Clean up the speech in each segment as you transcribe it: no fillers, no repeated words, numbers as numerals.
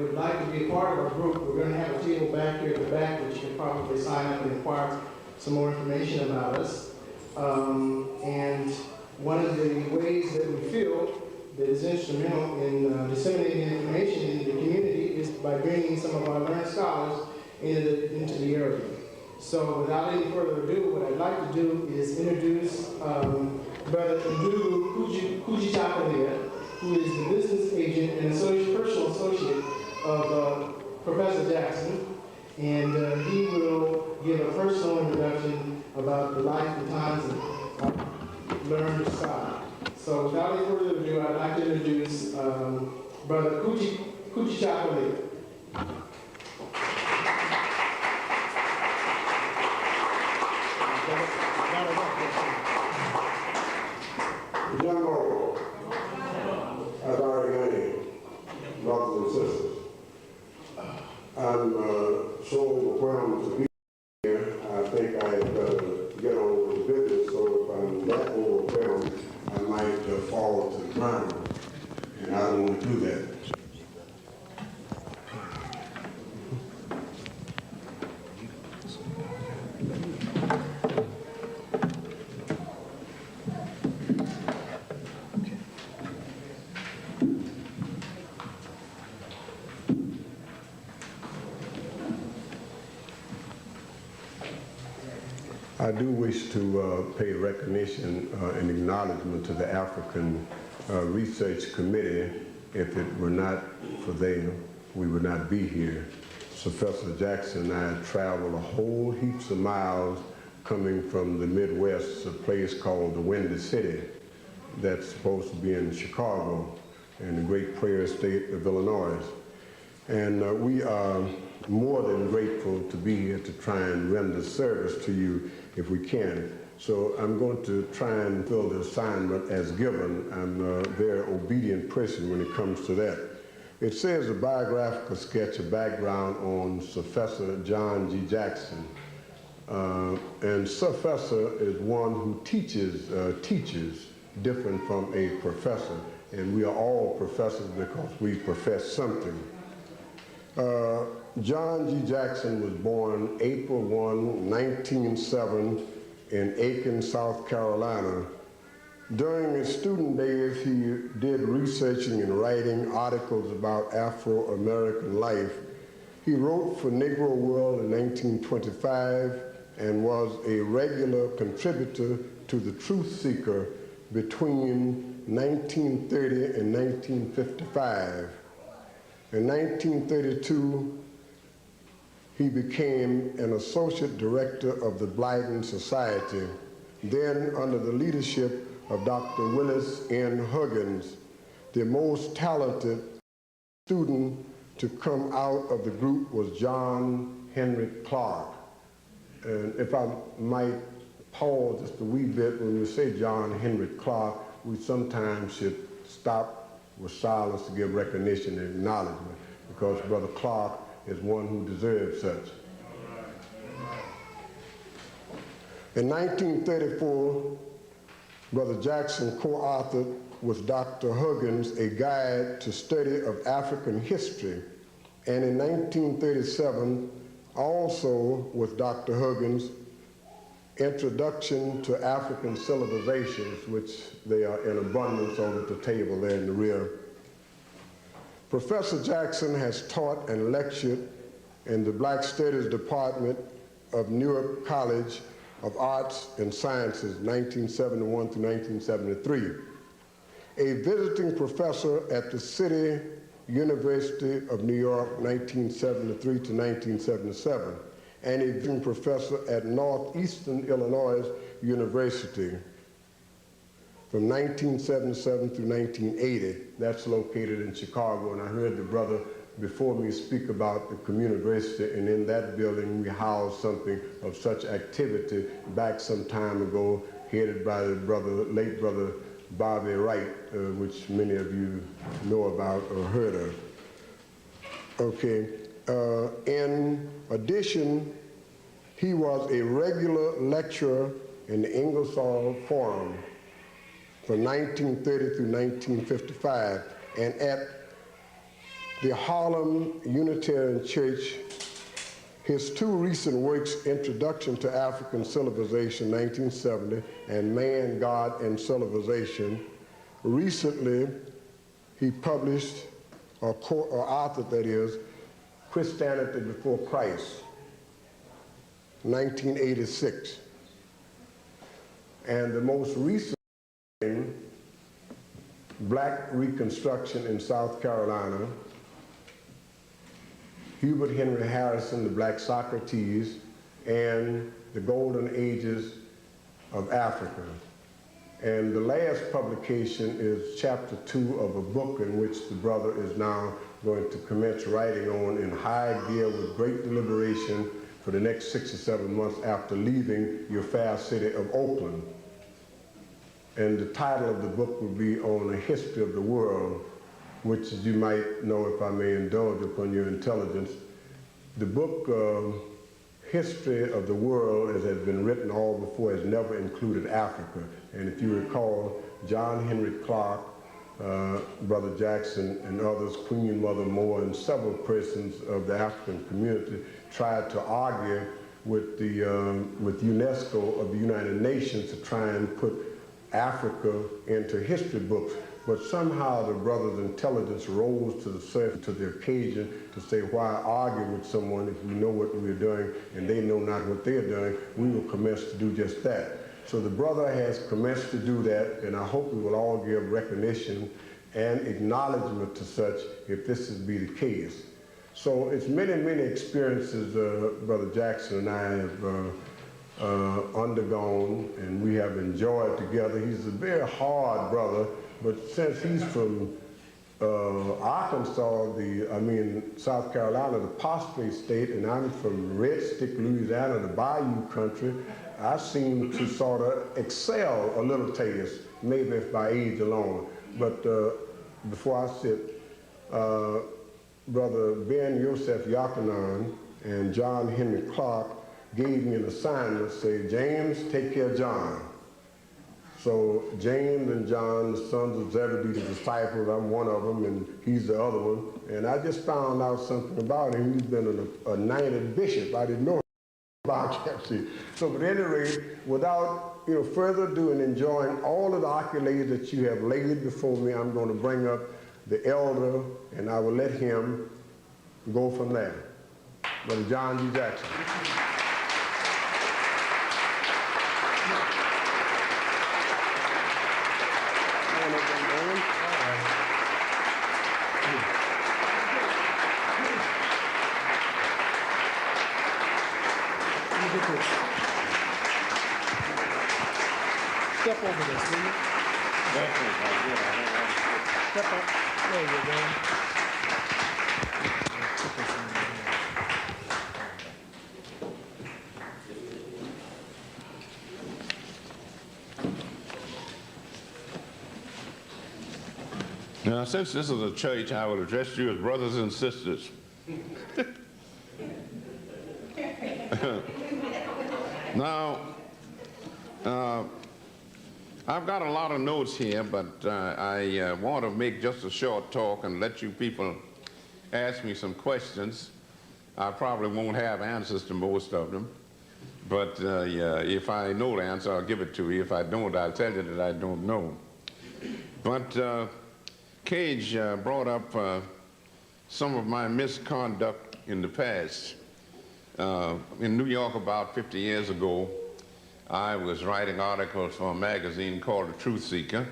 would like to be a part of our group, we're going to have a table back here at the back which you can probably sign up and inquire some more information about us. And one of the ways that we feel that is instrumental in disseminating information in the community is by bringing some of our learned scholars into the area. So without any further ado, what I'd like to do is introduce Brother Ndugu Kujichapalia, who is the business agent and personal associate of Professor Jackson, and he will give a personal introduction about the life and times of learned scholar. So without any further ado, I'd like to introduce Brother Kujichapalia. Young as our name, brothers and sisters, I'm so overwhelmed to be here. I think I better get on with the business, so if I'm that overwhelmed, I might fall to the ground, and I don't want to do that. I do wish to pay recognition and acknowledgement to the African Research Committee. If it were not for them, we would not be here. So Professor Jackson and I traveled a whole heaps of miles coming from the Midwest, a place called the Windy City that's supposed to be in Chicago in the great prairie state of Illinois. And we are more than grateful to be here to try and render service to you if we can. So I'm going to try and fill the assignment as given. I'm a very obedient person when it comes to that. It says a biographical sketch, a background on Professor John G. Jackson. And professor is one who teaches different from a professor. And we are all professors because we profess something. John G. Jackson was born April 1, 1907 in Aiken, South Carolina. During his student days, he did researching and writing articles about Afro-American life. He wrote for Negro World in 1925 and was a regular contributor to The Truth Seeker between 1930 and 1955. In 1932, he became an associate director of the Blyden Society, then under the leadership of Dr. Willis N. Huggins, the most talented student to come out of the group was John Henry Clark. And if I might pause just a wee bit, when we say John Henry Clark, we sometimes should stop with silence to give recognition and acknowledgement, because Brother Clark is one who deserves such. In 1934, Brother Jackson co-authored with Dr. Huggins a guide to study of African history, and in 1937, also with Dr. Huggins, Introduction to African Civilizations, which they are in abundance over the table there in the rear. Professor Jackson has taught and lectured in the Black Studies Department of Newark College of Arts and Sciences, 1971 to 1973. A visiting professor at the City University of New York, 1973 to 1977. And a visiting professor at Northeastern Illinois University from 1977 through 1980. That's located in Chicago, and I heard the brother before me speak about the community university, and in that building we housed something of such activity back some time ago, headed by the late brother Bobby Wright, which many of you know about or heard of. Okay. In addition, he was a regular lecturer in the Ingersoll Forum from 1930 through 1955, and at the Harlem Unitarian Church, his two recent works, Introduction to African Civilization, 1970, and Man, God, and Civilization. Recently, he published, or authored that is, Christianity Before Christ, 1986. And the most recent thing, Black Reconstruction in South Carolina, Hubert Henry Harrison, the Black Socrates, and the Golden Ages of Africa. And the last publication is chapter 2 of a book in which the brother is now going to commence writing on in high gear with great deliberation for the next 6 or 7 months after leaving your fair city of Oakland. And the title of the book will be On the History of the World, which, as you might know, if I may indulge upon your intelligence, the book History of the World, as has been written all before, has never included Africa. And if you recall, John Henry Clark, Brother Jackson, and others, Queen Mother Moore, and several persons of the African community tried to argue with UNESCO of the United Nations to try and put Africa into history books. But somehow the brother's intelligence rose to the surface, to the occasion, to say, why argue with someone if we know what we're doing and they know not what they're doing? We will commence to do just that. So the brother has commenced to do that, and I hope we will all give recognition and acknowledgement to such if this is be the case. So it's many, many experiences Brother Jackson and I have undergone, and we have enjoyed together. He's a very hard brother, but since he's from Arkansas, South Carolina, the Prostrate State, and I'm from Red Stick, Louisiana, the Bayou Country, I seem to sort of excel a little taste, maybe by age alone. But before I sit, Brother Ben Yosef Yakanan and John Henry Clark gave me an assignment, say, James, take care of John. So James and John, the sons of Zebedee, the disciples, I'm one of them, and he's the other one. And I just found out something about him. He's been a knighted bishop. I didn't know about that. So at any rate, without further ado and enjoying all of the accolades that you have laid before me, I'm going to bring up the elder, and I will let him go from there. Brother John G. Jackson. Step over this, will you? Step up. There you go. Now, since this is a church, I will address you as brothers and sisters. Now, I've got a lot of notes here, but I want to make just a short talk and let you people ask me some questions. I probably won't have answers to most of them, but if I know the answer, I'll give it to you. If I don't, I'll tell you that I don't know. But Cage brought up some of my misconduct in the past. In New York about 50 years ago, I was writing articles for a magazine called The Truth Seeker,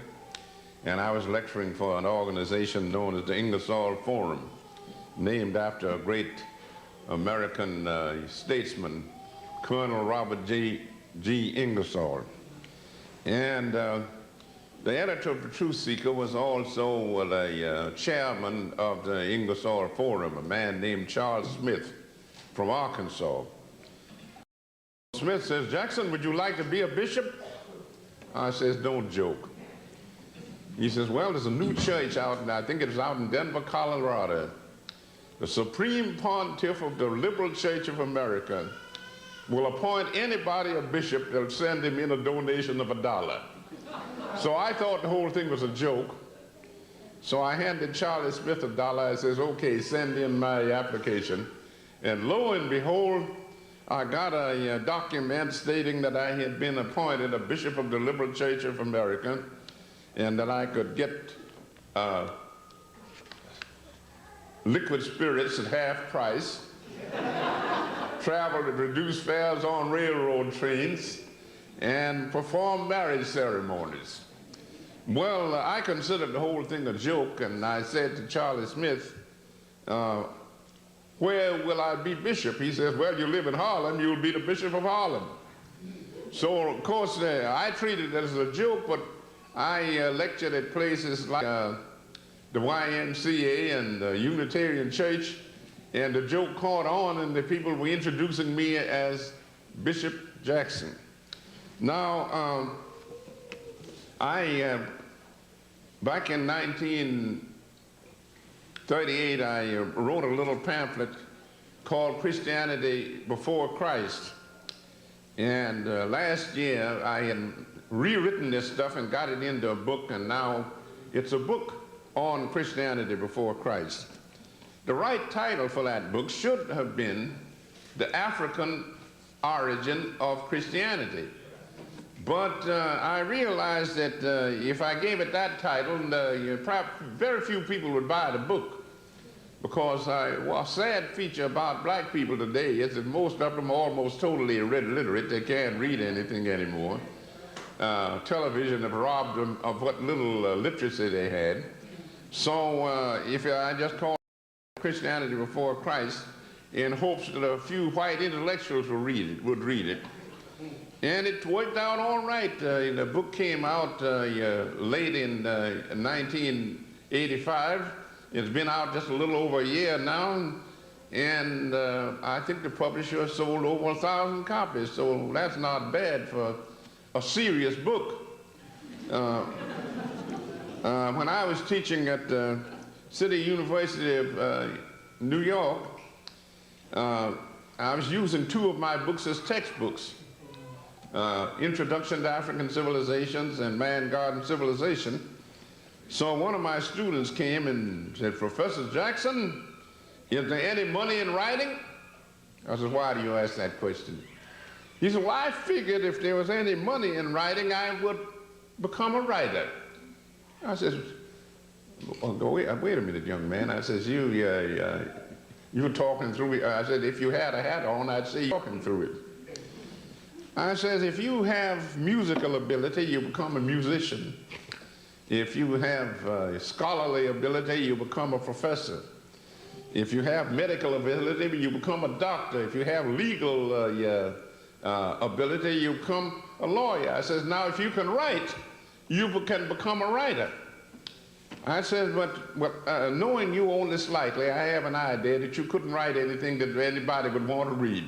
and I was lecturing for an organization known as the Ingersoll Forum, named after a great American statesman, Colonel Robert G. Ingersoll. And the editor of The Truth Seeker was also the chairman of the Ingersoll Forum, a man named Charles Smith from Arkansas. Smith says, Jackson, would you like to be a bishop? I says, don't joke. He says, well, there's a new church out, and I think it's out in Denver, Colorado. The Supreme Pontiff of the Liberal Church of America will appoint anybody a bishop that'll send him in a donation of $1. So I thought the whole thing was a joke. So I handed Charlie Smith $1. I says, okay, send in my application. And lo and behold, I got a document stating that I had been appointed a bishop of the Liberal Church of America and that I could get liquid spirits at half price, travel at reduced fares on railroad trains, and perform marriage ceremonies. Well, I considered the whole thing a joke, and I said to Charlie Smith, where will I be bishop? He says, well, you live in Harlem, you'll be the bishop of Harlem. So, of course, I treated it as a joke, but I lectured at places like the YMCA and the Unitarian Church, and the joke caught on, and the people were introducing me as Bishop Jackson. Now, back in 1938, I wrote a little pamphlet called Christianity Before Christ. And last year, I had rewritten this stuff and got it into a book, and now it's a book on Christianity Before Christ. The right title for that book should have been The African Origin of Christianity. But I realized that if I gave it that title, very few people would buy the book, because a sad feature about black people today is that most of them are almost totally illiterate. They can't read anything anymore. Television have robbed them of what little literacy they had. So if I just called Christianity Before Christ in hopes that a few white intellectuals would read it. And it worked out all right. The book came out late in 1985. It's been out just a little over a year now, and I think the publisher sold over 1,000 copies, so that's not bad for a serious book. When I was teaching at City University of New York, I was using 2 of my books as textbooks. Introduction to African Civilizations and Man, God, and Civilization. So one of my students came and said, Professor Jackson, is there any money in writing? I said, why do you ask that question? He said, well, I figured if there was any money in writing, I would become a writer. I said, well, wait a minute, young man. I says, you were talking through it. I said, if you had a hat on, I'd say you're talking through it. I says, if you have musical ability, you become a musician. If you have scholarly ability, you become a professor. If you have medical ability, you become a doctor. If you have legal ability, you become a lawyer. I says, now if you can write, you can become a writer. I said, but knowing you only slightly, I have an idea that you couldn't write anything that anybody would want to read.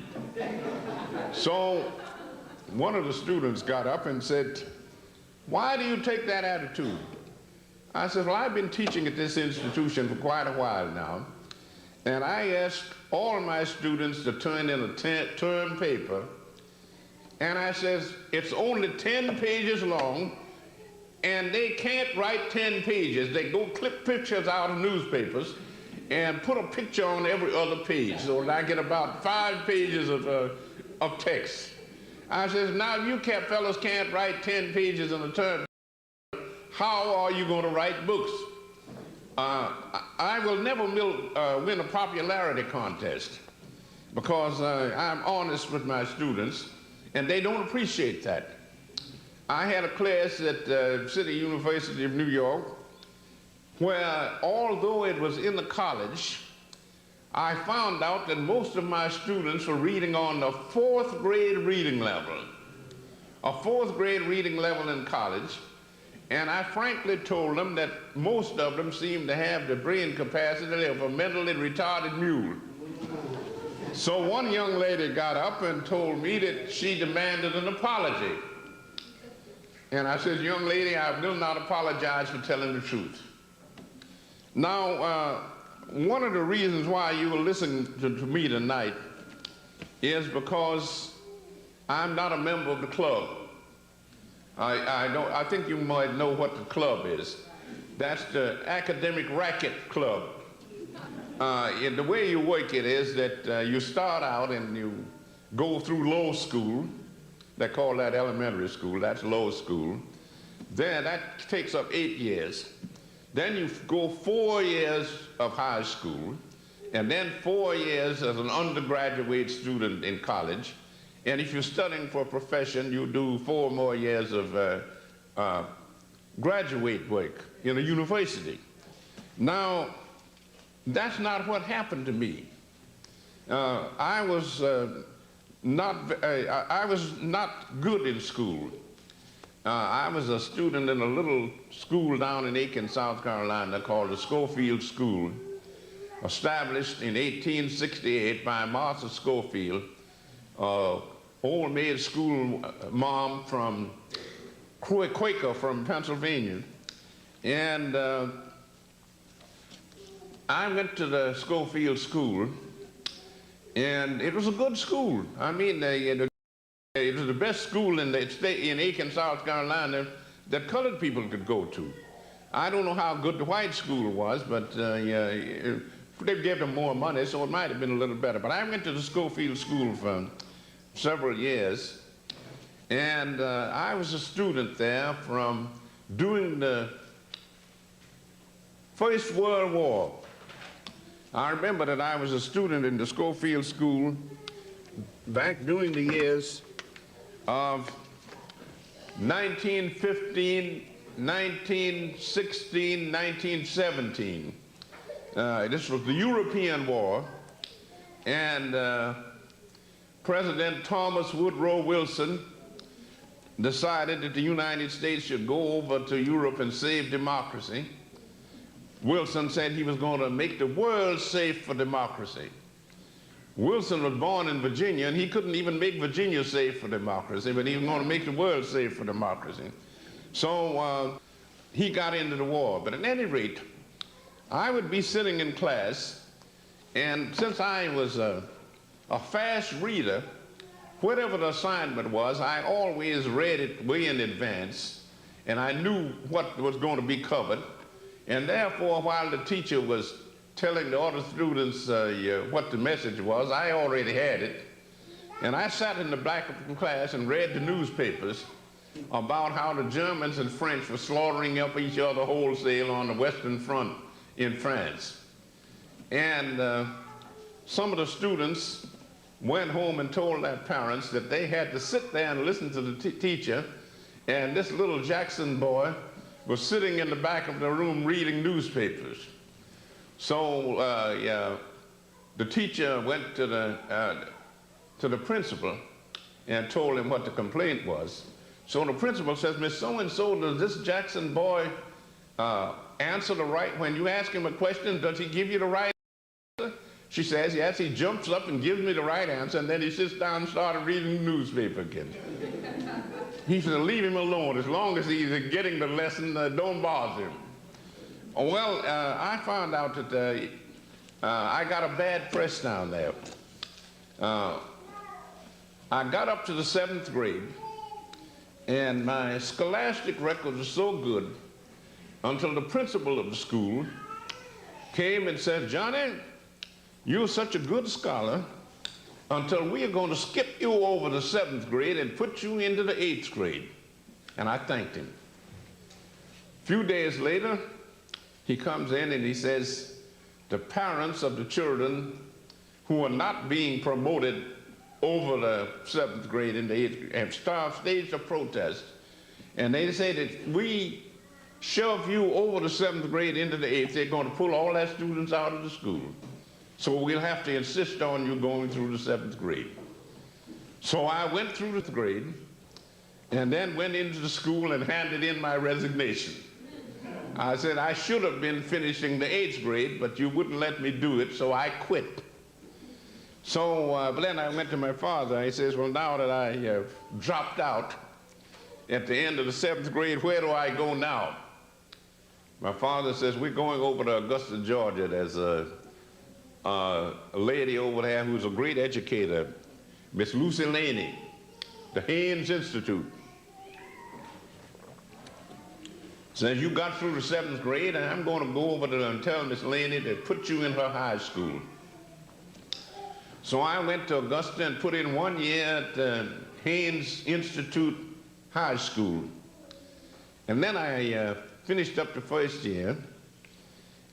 So one of the students got up and said, why do you take that attitude? I said, well, I've been teaching at this institution for quite a while now, and I asked all of my students to turn in a term paper, and I says, it's only 10 pages long, and they can't write 10 pages. They go clip pictures out of newspapers and put a picture on every other page, so that I get about 5 pages of text. I says, now you fellows can't write 10 pages in a term. How are you going to write books? I will never win a popularity contest, because I'm honest with my students, and they don't appreciate that. I had a class at City University of New York where, although it was in the college, I found out that most of my students were reading on the 4th grade reading level, a 4th grade reading level in college, and I frankly told them that most of them seemed to have the brain capacity of a mentally retarded mule. So one young lady got up and told me that she demanded an apology. And I said, young lady, I will not apologize for telling the truth. Now, one of the reasons why you will listen to me tonight is because I'm not a member of the club. I think you might know what the club is. That's the Academic Racket Club. And the way you work it is that you start out and you go through low school. They call that elementary school. That's low school. Then that takes up 8 years. Then you go 4 years of high school, and then 4 years as an undergraduate student in college. And if you're studying for a profession, you do 4 more years of graduate work in a university. Now, that's not what happened to me. I was not good in school. I was a student in a little school down in Aiken, South Carolina called the Schofield School, established in 1868 by Martha Schofield, old maid school mom from Quaker from Pennsylvania. And I went to the Schofield School, and it was a good school. I mean, it was the best school in the state, in Aiken, South Carolina, that colored people could go to. I don't know how good the white school was, but they gave them more money, so it might have been a little better. But I went to the Schofield School for several years, and I was a student there from during the First World War. I remember that I was a student in the Schofield School back during the years of 1915, 1916, 1917. This was the European War, and President Thomas Woodrow Wilson decided that the United States should go over to Europe and save democracy. Wilson said he was going to make the world safe for democracy. Wilson was born in Virginia, and he couldn't even make Virginia safe for democracy, but he was going to make the world safe for democracy. So he got into the war. But at any rate, I would be sitting in class, and since I was a fast reader, whatever the assignment was, I always read it way in advance, and I knew what was going to be covered. And therefore, while the teacher was telling the other students what the message was, I already had it. And I sat in the back of the class and read the newspapers about how the Germans and French were slaughtering up each other wholesale on the Western Front in France. And some of the students went home and told their parents that they had to sit there and listen to the teacher, and this little Jackson boy was sitting in the back of the room reading newspapers. So the teacher went to the principal and told him what the complaint was. So the principal says, Miss So-and-so, does this Jackson boy answer the right, when you ask him a question, does he give you the right answer? She says, yes, he jumps up and gives me the right answer, and then he sits down and started reading the newspaper again. He said, leave him alone. As long as he's getting the lesson, don't bother him. Well, I found out that I got a bad press down there. I got up to the 7th grade, and my scholastic records were so good until the principal of the school came and said, Johnny, you're such a good scholar until we are going to skip you over the 7th grade and put you into the 8th grade. And I thanked him. A few days later, he comes in and he says, the parents of the children who are not being promoted over the 7th grade and the 8th grade have staged a protest. And they say that if we shove you over the 7th grade into the 8th, they're going to pull all their students out of the school. So we'll have to insist on you going through the 7th grade. So I went through the grade and then went into the school and handed in my resignation. I said I should have been finishing the 8th grade, but you wouldn't let me do it, so I quit. So but then I went to my father. He says, well, now that I have dropped out at the end of the 7th grade, where do I go now? My father says, we're going over to Augusta, Georgia. There's a lady over there who's a great educator, Miss Lucy Laney, the Haynes Institute. Says, you got through the 7th grade, and I'm going to go over there and tell Miss Laney to put you in her high school. So I went to Augusta and put in 1 year at Haynes Institute High School. And then I finished up the 1st year.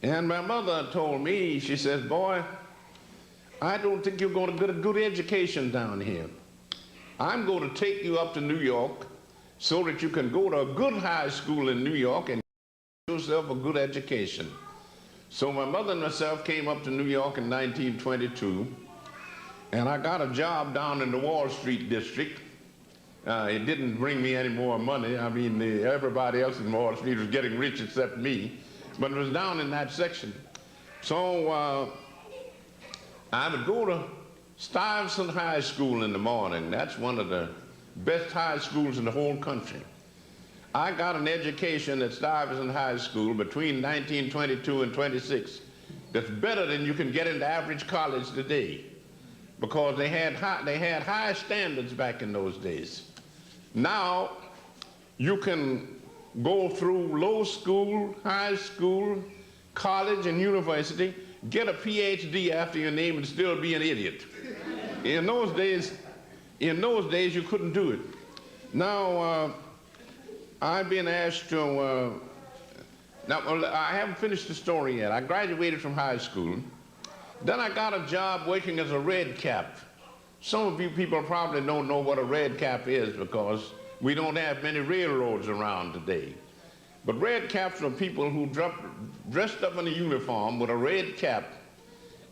And my mother told me, she says, boy, I don't think you're going to get a good education down here. I'm going to take you up to New York so that you can go to a good high school in New York and get yourself a good education. So my mother and myself came up to New York in 1922, and I got a job down in the Wall Street district. It didn't bring me any more money. I mean, everybody else in Wall Street was getting rich except me, but it was down in that section. So I would go to Stuyvesant High School in the morning. That's one of the best high schools in the whole country. I got an education at Stuyvesant High School between 1922 and 26 that's better than you can get in the average college today, because they had high standards back in those days. Now you can go through low school, high school, college, and university, get a PhD after your name and still be an idiot. In those days you couldn't do it. Now I've been asked to, now I haven't finished the story yet. I graduated from high school. Then I got a job working as a red cap. Some of you people probably don't know what a red cap is because we don't have many railroads around today. But red caps are people who dressed up in a uniform with a red cap,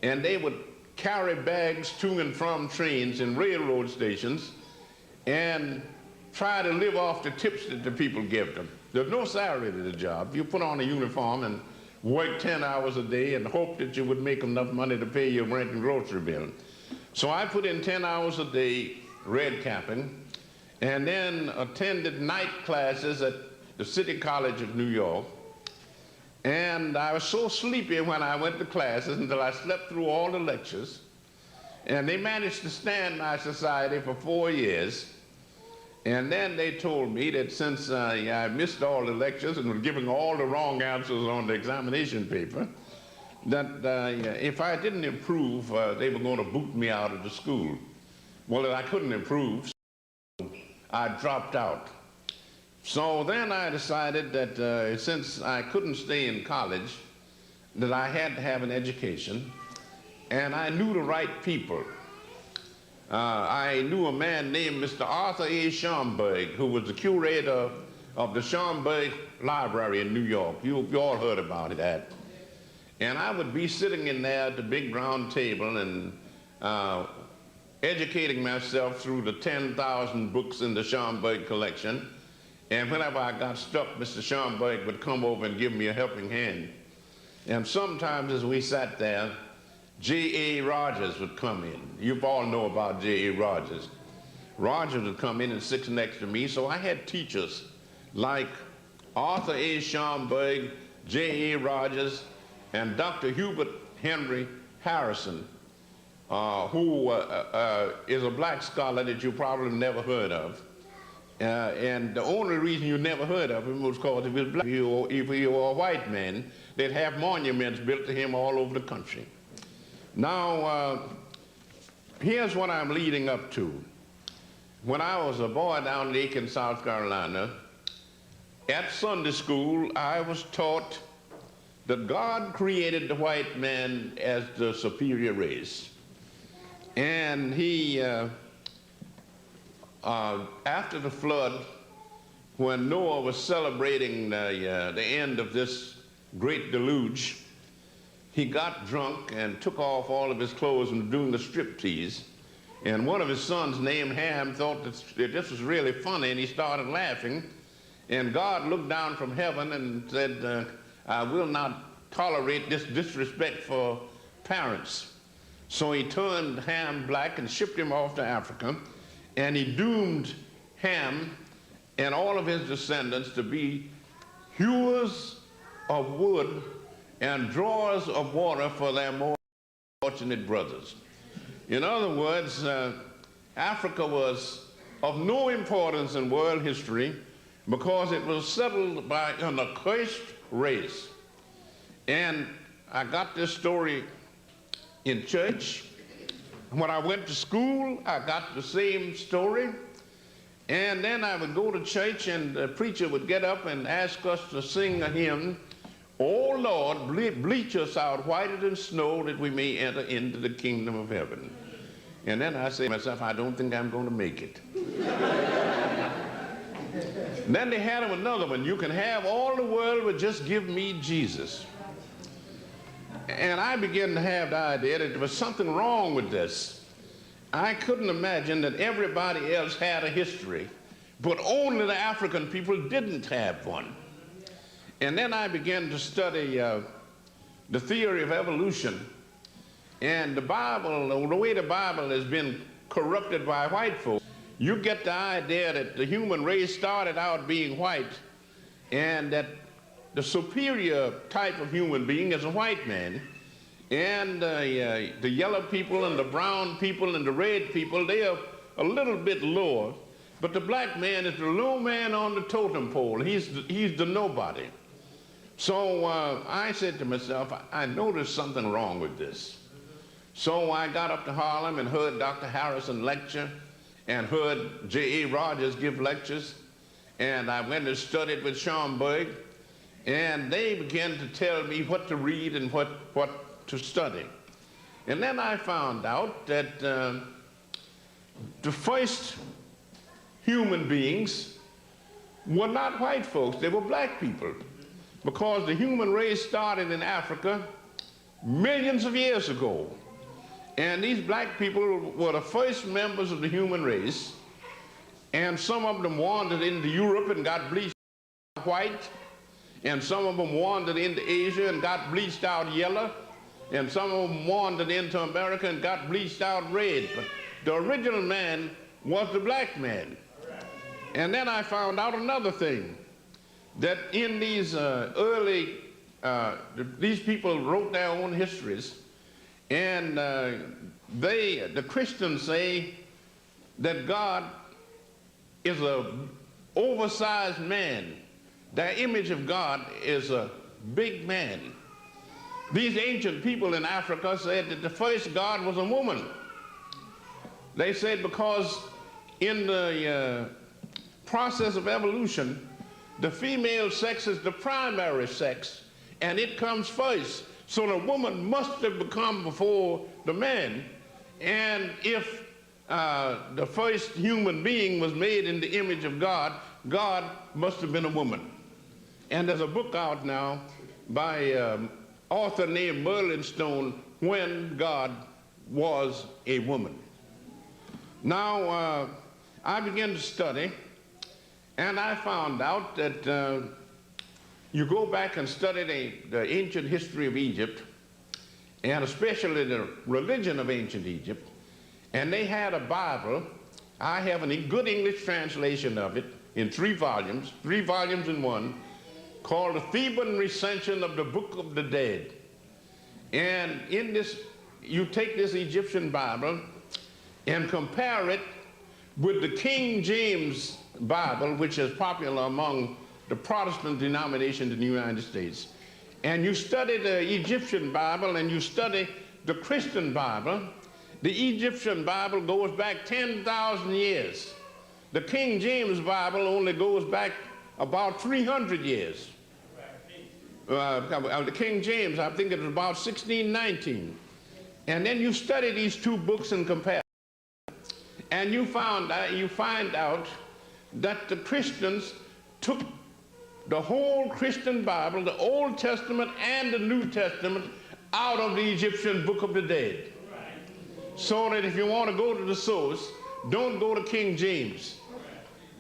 and they would carry bags to and from trains and railroad stations and try to live off the tips that the people give them. There's no salary to the job. You put on a uniform and work 10 hours a day and hope that you would make enough money to pay your rent and grocery bill. So I put in 10 hours a day red capping, and then attended night classes at the City College of New York. And I was so sleepy when I went to classes until I slept through all the lectures. And they managed to stand my society for 4 years. And then they told me that since I missed all the lectures and was giving all the wrong answers on the examination paper, that if I didn't improve, they were going to boot me out of the school. Well, I couldn't improve, so I dropped out. So then I decided that since I couldn't stay in college, that I had to have an education, and I knew the right people. I knew a man named Mr. Arthur A. Schomburg, who was the curator of the Schomburg Library in New York. You all heard about that. And I would be sitting in there at the big round table and educating myself through the 10,000 books in the Schomburg collection. And whenever I got stuck, Mr. Schomburg would come over and give me a helping hand. And sometimes as we sat there, J.A. Rogers would come in. You all know about J.A. Rogers. Rogers would come in and sit next to me, so I had teachers like Arthur A. Schomburg, J.A. Rogers, and Dr. Hubert Henry Harrison, who is a black scholar that you probably never heard of. And the only reason you never heard of him was because he was black. If he were a white man, they'd have monuments built to him all over the country. Now, here's what I'm leading up to. When I was a boy down in Aiken, South Carolina, at Sunday school, I was taught that God created the white man as the superior race. And he, after the flood, when Noah was celebrating the end of this great deluge, he got drunk and took off all of his clothes and was doing a striptease. And one of his sons, named Ham, thought that this was really funny, and he started laughing. And God looked down from heaven and said, I will not tolerate this disrespect for parents. So he turned Ham black and shipped him off to Africa, and he doomed Ham and all of his descendants to be hewers of wood and drawers of water for their more fortunate brothers. In other words, Africa was of no importance in world history because it was settled by an accursed race. And I got this story in church. When I went to school, I got the same story. And then I would go to church and the preacher would get up and ask us to sing a hymn, "Oh Lord, bleach us out whiter than snow that we may enter into the kingdom of heaven." And then I say to myself, I don't think I'm going to make it. Then they had another one, "You can have all the world, but just give me Jesus." And I began to have the idea that there was something wrong with this. I couldn't imagine that everybody else had a history, but only the African people didn't have one. And then I began to study the theory of evolution. And the Bible, the way the Bible has been corrupted by white folks, you get the idea that the human race started out being white, and that the superior type of human being is a white man, and the yellow people and the brown people and the red people, they are a little bit lower, but the black man is the low man on the totem pole. He's the nobody. So I said to myself, I know there's something wrong with this. So I got up to Harlem and heard Dr. Harrison lecture and heard J.A. Rogers give lectures, and I went and studied with Schomburg, and they began to tell me what to read and what to study. And then I found out that the first human beings were not white folks, they were black people, because the human race started in Africa millions of years ago. And these black people were the first members of the human race, and some of them wandered into Europe and got bleached white, and some of them wandered into Asia and got bleached out yellow, and some of them wandered into America and got bleached out red. But the original man was the black man. And then I found out another thing, that in these these people wrote their own histories, and the Christians say that God is an oversized man. Their image of God is a big man. These ancient people in Africa said that the first God was a woman. They said because in the process of evolution, the female sex is the primary sex, and it comes first. So the woman must have become before the man. And if the first human being was made in the image of God, God must have been a woman. And there's a book out now by author named Merlin Stone, When God Was a Woman. Now, I began to study, and I found out that you go back and study the ancient history of Egypt, and especially the religion of ancient Egypt, and they had a Bible. I have a good English translation of it in 3 volumes in one, called the Theban Recension of the Book of the Dead. And in this, you take this Egyptian Bible and compare it with the King James Bible, which is popular among the Protestant denominations in the United States. And you study the Egyptian Bible and you study the Christian Bible. The Egyptian Bible goes back 10,000 years. The King James Bible only goes back about 300 years. The King James, I think it was about 1619. And then you study these 2 books and compare. And you find out that the Christians took the whole Christian Bible, the Old Testament and the New Testament, out of the Egyptian Book of the Dead. So that if you want to go to the source, don't go to King James.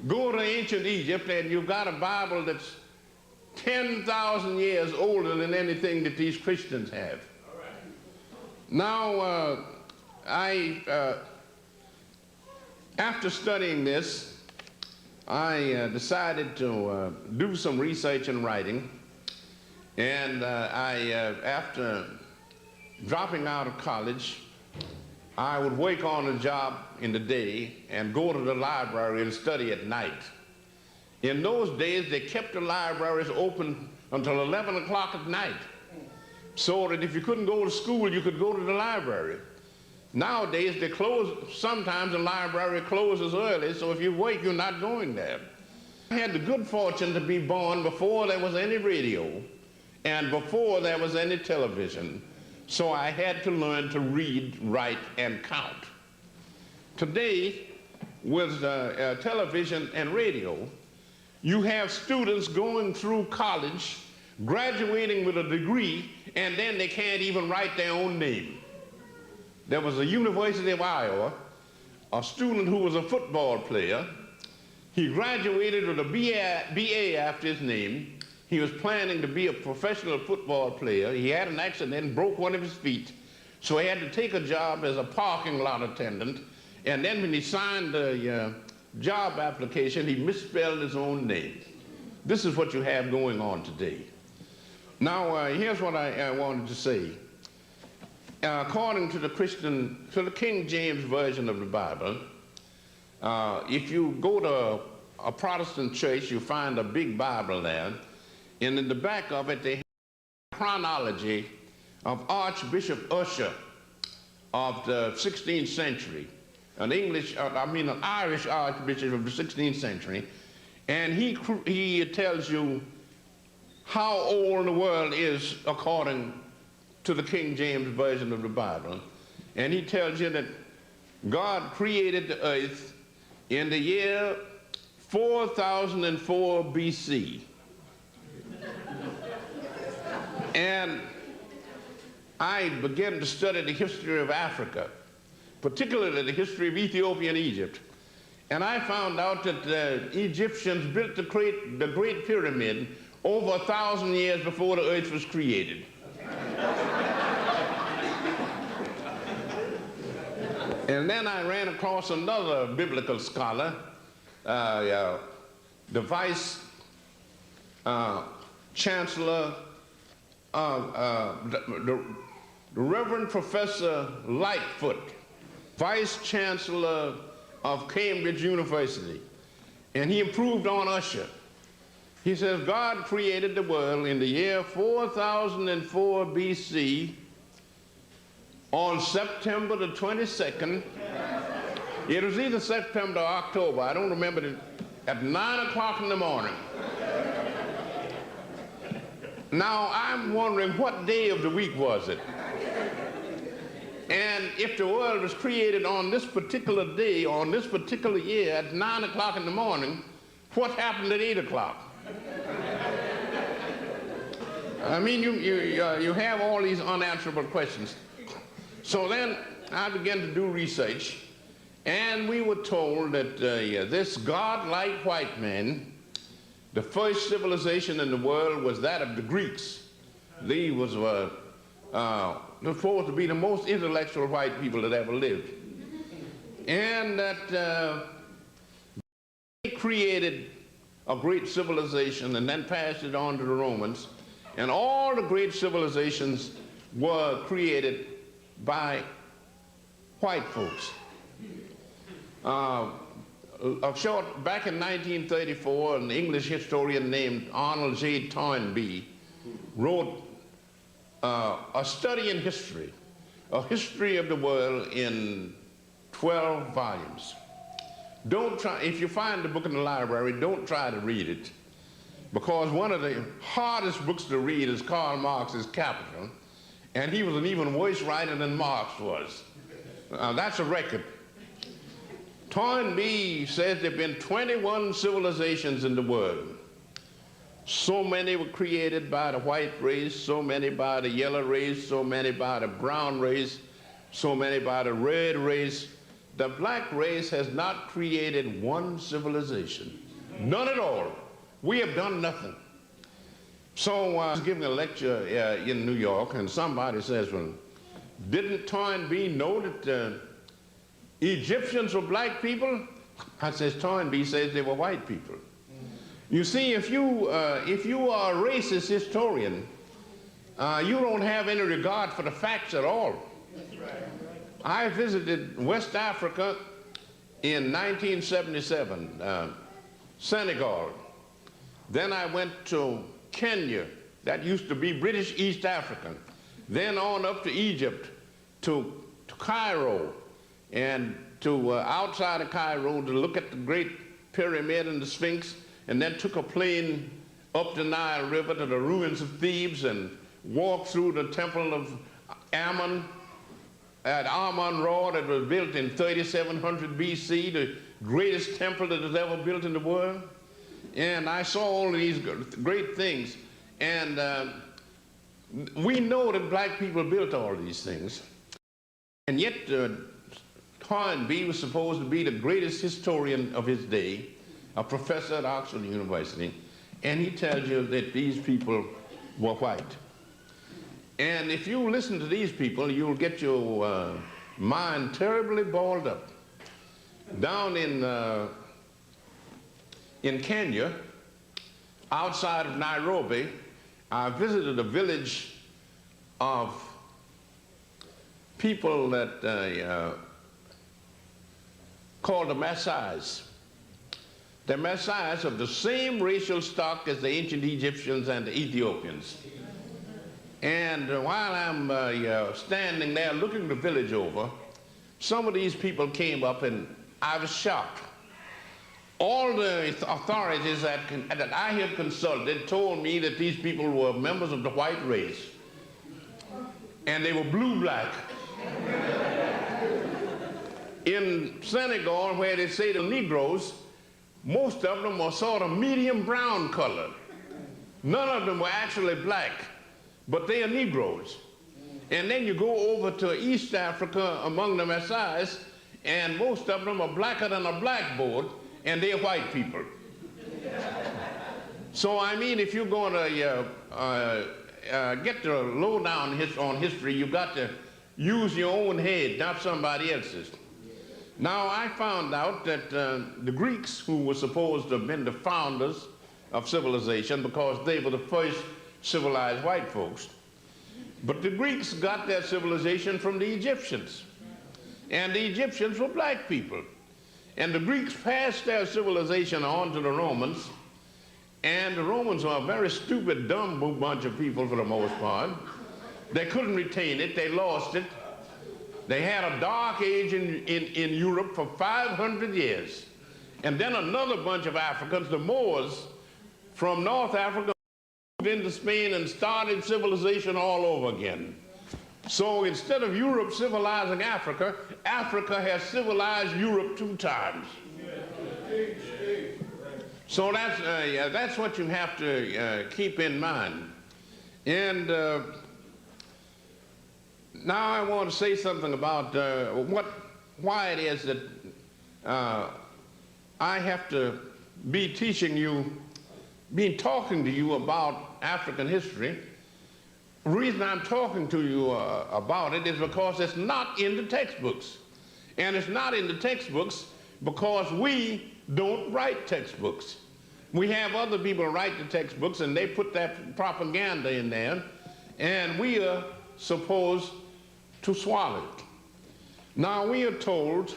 Go to ancient Egypt, and you've got a Bible that's 10,000 years older than anything that these Christians have. Now, after studying this, I decided to do some research and writing, and after dropping out of college, I would work on a job in the day and go to the library and study at night. In those days, they kept the libraries open until 11 o'clock at night, so that if you couldn't go to school, you could go to the library. Nowadays, they close, sometimes the library closes early, so if you wait, you're not going there. I had the good fortune to be born before there was any radio and before there was any television, so I had to learn to read, write, and count. Today, with television and radio, you have students going through college, graduating with a degree, and then they can't even write their own name. There was a University of Iowa, a student who was a football player. He graduated with a BA after his name. He was planning to be a professional football player. He had an accident and broke one of his feet, so he had to take a job as a parking lot attendant, and then when he signed the job application, he misspelled his own name. This is what you have going on today. Now, here's what I wanted to say. According to the King James Version of the Bible, if you go to a Protestant church, you find a big Bible there, and in the back of it, they have a chronology of Archbishop Usher of the 16th century, an Irish Archbishop of the 16th century, and he tells you how old the world is according to the King James Version of the Bible. And he tells you that God created the earth in the year 4004 BC. And I began to study the history of Africa, particularly the history of Ethiopia and Egypt. And I found out that the Egyptians built the Great Pyramid over 1,000 years before the earth was created. And then I ran across another biblical scholar, the Vice Chancellor, the Reverend Professor Lightfoot, Vice Chancellor of Cambridge University, and he improved on Usher. He says, God created the world in the year 4004 BC on September the 22nd. It was either September or October, I don't remember it, at 9 o'clock in the morning. Now, I'm wondering what day of the week was it? And if the world was created on this particular day, on this particular year, at 9 o'clock in the morning, what happened at 8 o'clock? I mean, you have all these unanswerable questions. So then I began to do research, and we were told that this godlike white man, the first civilization in the world was that of the Greeks. They was supposed to be the most intellectual white people that ever lived. And that they created a great civilization and then passed it on to the Romans. And all the great civilizations were created by white folks. Back in 1934, an English historian named Arnold J. Toynbee wrote a study in history, a history of the world in 12 volumes. Don't try, if you find the book in the library, don't try to read it, because one of the hardest books to read is Karl Marx's Capital, and he was an even worse writer than Marx was. That's a record. Toynbee says there have been 21 civilizations in the world. So many were created by the white race, so many by the yellow race, so many by the brown race, so many by the red race. The black race has not created one civilization. None at all. We have done nothing. So I was giving a lecture in New York, and somebody says, well, didn't Toynbee know that Egyptians were black people? I says, Toynbee says they were white people. You see, if you are a racist historian, you don't have any regard for the facts at all. I visited West Africa in 1977, Senegal, Then I went to Kenya. That used to be British East Africa. Then on up to Egypt, to Cairo, and to outside of Cairo to look at the Great Pyramid and the Sphinx, and then took a plane up the Nile River to the ruins of Thebes and walked through the temple of Ammon, at Ammon-Ra, that was built in 3700 BC, the greatest temple that was ever built in the world. And I saw all of these great things. And we know that black people built all these things. And yet Hornby was supposed to be the greatest historian of his day, a professor at Oxford University, and he tells you that these people were white. And if you listen to these people, you'll get your mind terribly balled up. Down in Kenya, outside of Nairobi, I visited a village of people that called the Maasais. The Maasais of the same racial stock as the ancient Egyptians and the Ethiopians. And while I'm standing there looking the village over, some of these people came up and I was shocked. All the authorities that I had consulted told me that these people were members of the white race. And they were blue-black. In Senegal, where they say the Negroes, most of them were sort of medium brown colored. None of them were actually black, but they are Negroes. And then you go over to East Africa among the Maasais, and most of them are blacker than a blackboard, and they're white people. So I mean, if you're going to get the lowdown on history, you've got to use your own head, not somebody else's. Now, I found out that the Greeks, who were supposed to have been the founders of civilization because they were the first civilized white folks, but the Greeks got their civilization from the Egyptians. And the Egyptians were black people. And the Greeks passed their civilization on to the Romans, and the Romans were a very stupid, dumb bunch of people for the most part. They couldn't retain it, they lost it. They had a dark age in Europe for 500 years. And then another bunch of Africans, the Moors, from North Africa, moved into Spain and started civilization all over again. So instead of Europe civilizing Africa, Africa has civilized Europe 2 times. So that's what you have to keep in mind. And now I want to say something about why it is that I have to be talking to you about African history. The reason I'm talking to you about it is because it's not in the textbooks. And it's not in the textbooks because we don't write textbooks. We have other people write the textbooks and they put that propaganda in there, and we are supposed to swallow it. Now, we are told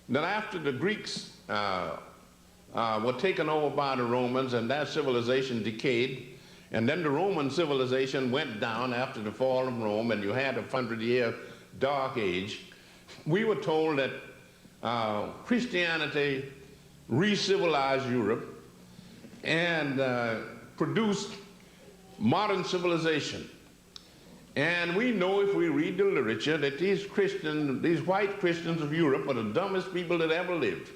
that after the Greeks were taken over by the Romans and their civilization decayed, and then the Roman civilization went down after the fall of Rome, and you had a 100-year dark age, we were told that Christianity re-civilized Europe and produced modern civilization. And we know, if we read the literature, that these white Christians of Europe are the dumbest people that ever lived.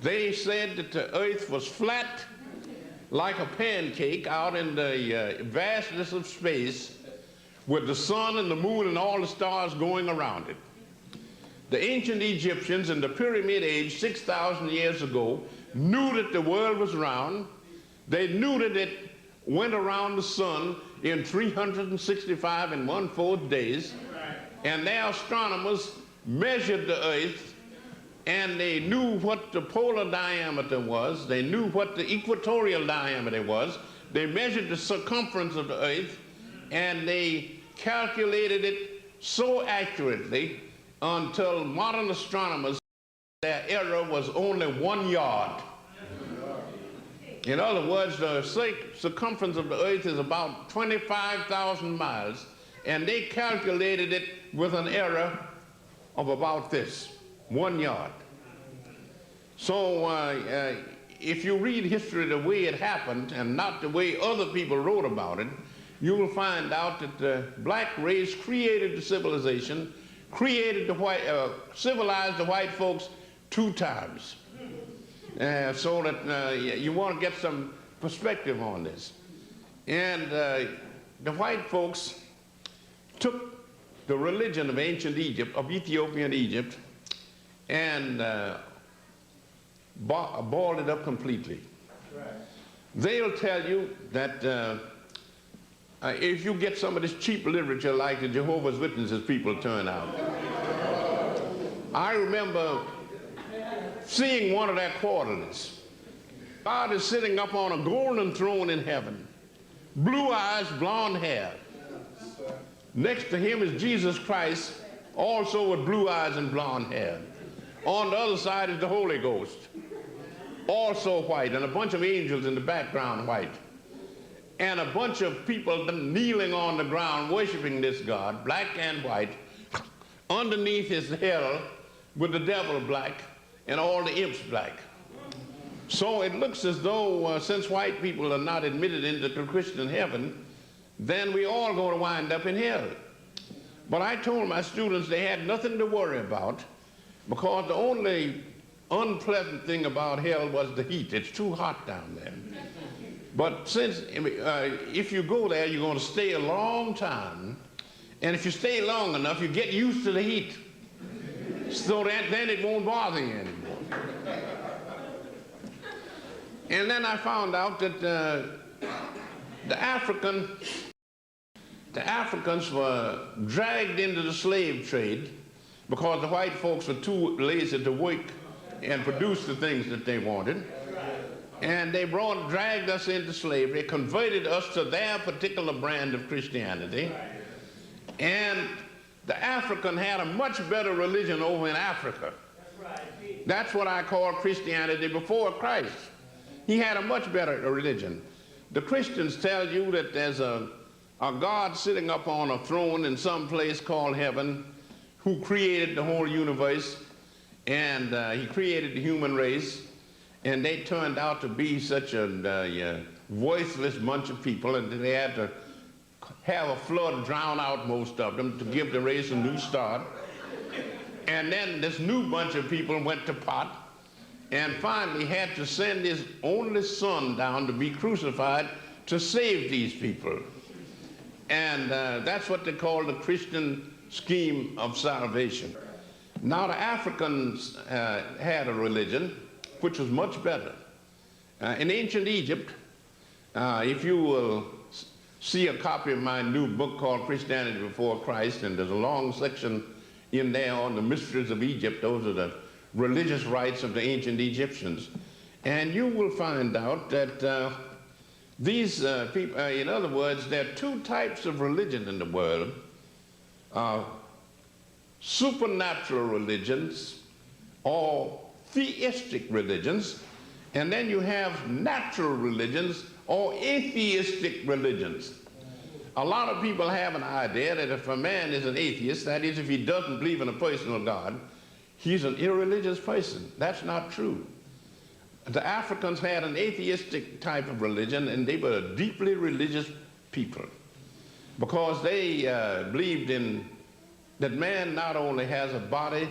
They said that the earth was flat like a pancake out in the vastness of space, with the sun and the moon and all the stars going around it. The ancient Egyptians in the Pyramid Age 6,000 years ago knew that the world was round. They knew that it went around the sun in 365 and 1/4 days, and their astronomers measured the earth, and they knew what the polar diameter was, they knew what the equatorial diameter was, they measured the circumference of the earth, and they calculated it so accurately until modern astronomers, their error was only 1 yard. In other words, the circumference of the earth is about 25,000 miles, and they calculated it with an error of about this, 1 yard. So if you read history the way it happened and not the way other people wrote about it, you will find out that the black race created the civilization, created the white, civilized the white folks 2 times. So that you want to get some perspective on this. And the white folks took the religion of ancient Egypt, of Ethiopian Egypt, and balled it up completely. Right. They'll tell you that if you get some of this cheap literature like the Jehovah's Witnesses people turn out. I remember seeing one of their quarterlies. God is sitting up on a golden throne in heaven, blue eyes, blonde hair. Next to him is Jesus Christ, also with blue eyes and blonde hair. On the other side is the Holy Ghost, also white, and a bunch of angels in the background white. And a bunch of people kneeling on the ground worshiping this God, black and white. Underneath is hell with the devil black and all the imps black. So it looks as though since white people are not admitted into the Christian heaven, then we all going to wind up in hell. But I told my students they had nothing to worry about, because the only unpleasant thing about hell was the heat. It's too hot down there. But since if you go there, you're going to stay a long time, and if you stay long enough, you get used to the heat, so that then it won't bother you anymore. And then I found out that the Africans were dragged into the slave trade because the white folks were too lazy to work and produce the things that they wanted. And they dragged us into slavery, converted us to their particular brand of Christianity. And the African had a much better religion over in Africa. That's what I call Christianity before Christ. He had a much better religion. The Christians tell you that there's a God sitting up on a throne in some place called heaven who created the whole universe, and he created the human race, and they turned out to be such a voiceless bunch of people, and they had to have a flood drown out most of them to give the race a new start. And then this new bunch of people went to pot and finally had to send his only son down to be crucified to save these people. And that's what they call the Christian scheme of salvation. Now the Africans had a religion which was much better. In ancient Egypt, if you will see a copy of my new book called Christianity Before Christ, and there's a long section in there on the mysteries of Egypt. Those are the religious rites of the ancient Egyptians. And you will find out that these people, in other words, there are 2 types of religion in the world. Supernatural religions or theistic religions, and then you have natural religions or atheistic religions. A lot of people have an idea that if a man is an atheist, that is, if he doesn't believe in a personal God, he's an irreligious person. That's not true. The Africans had an atheistic type of religion, and they were deeply religious people because they believed in that man not only has a body,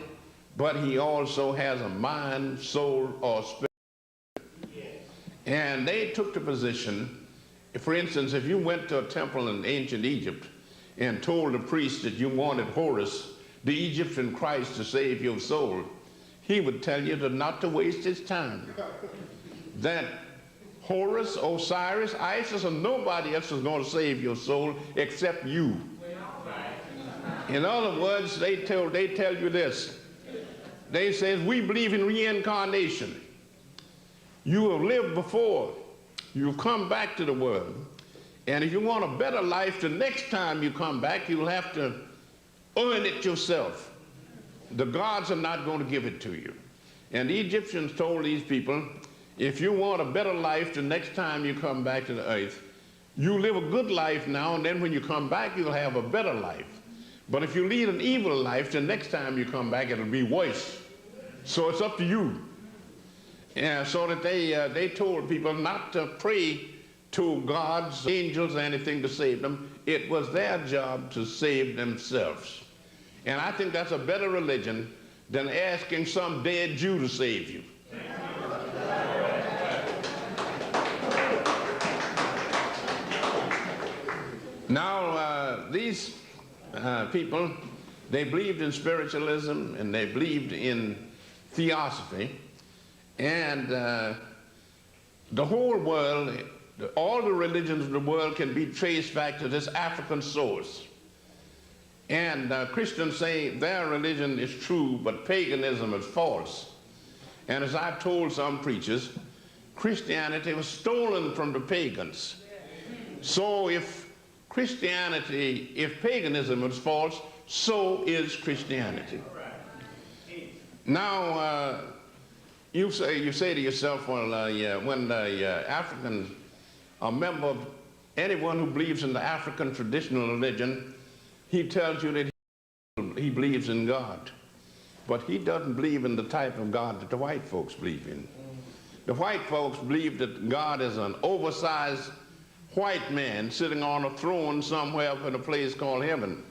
but he also has a mind, soul, or spirit. And they took the position, for instance, if you went to a temple in ancient Egypt and told the priest that you wanted Horus, the Egyptian Christ, to save your soul, he would tell you not to waste his time. That Horus, Osiris, Isis, and nobody else is going to save your soul except you. In other words, they tell you this. They say, we believe in reincarnation. You have lived before. You've come back to the world. And if you want a better life, the next time you come back, you'll have to earn it yourself. The gods are not going to give it to you. And the Egyptians told these people, If you want a better life the next time you come back to the earth, you live a good life now, and then when you come back, you'll have a better life. But if you lead an evil life, the next time you come back, it'll be worse. So it's up to you. Yeah, so that they told people not to pray to gods, angels, or anything to save them. It was their job to save themselves. And I think that's a better religion than asking some dead Jew to save you. Now, these people, they believed in spiritualism and they believed in theosophy, and the whole world, all the religions of the world can be traced back to this African source. And Christians say their religion is true, but paganism is false. And as I've told some preachers, Christianity was stolen from the pagans. So if paganism is false, so is Christianity. Now, you say to yourself, well, when the Africans, a member of anyone who believes in the African traditional religion, he tells you that he believes in God. But he doesn't believe in the type of God that the white folks believe in. The white folks believe that God is an oversized white man sitting on a throne somewhere up in a place called heaven.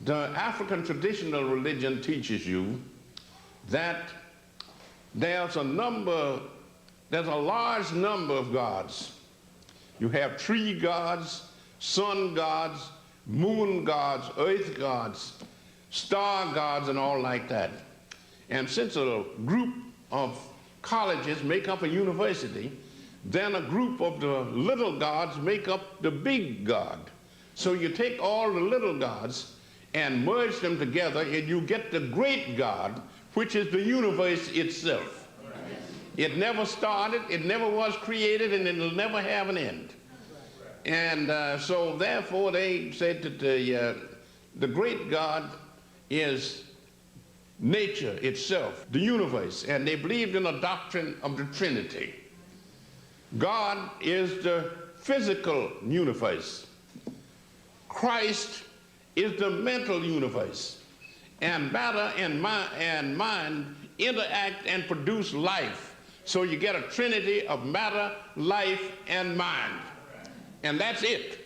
The African traditional religion teaches you that there's a large number of gods. You have tree gods, sun gods, moon gods, earth gods, star gods, and all like that. And since a group of colleges make up a university, then a group of the little gods make up the big God. So you take all the little gods and merge them together, and you get the great God, which is the universe itself. It never started, it never was created, and it'll never have an end. And so therefore they said that the great God is nature itself, the universe, and they believed in a doctrine of the Trinity. God is the physical universe. Christ is the mental universe. And matter and mind interact and produce life. So you get a trinity of matter, life, and mind. And that's it.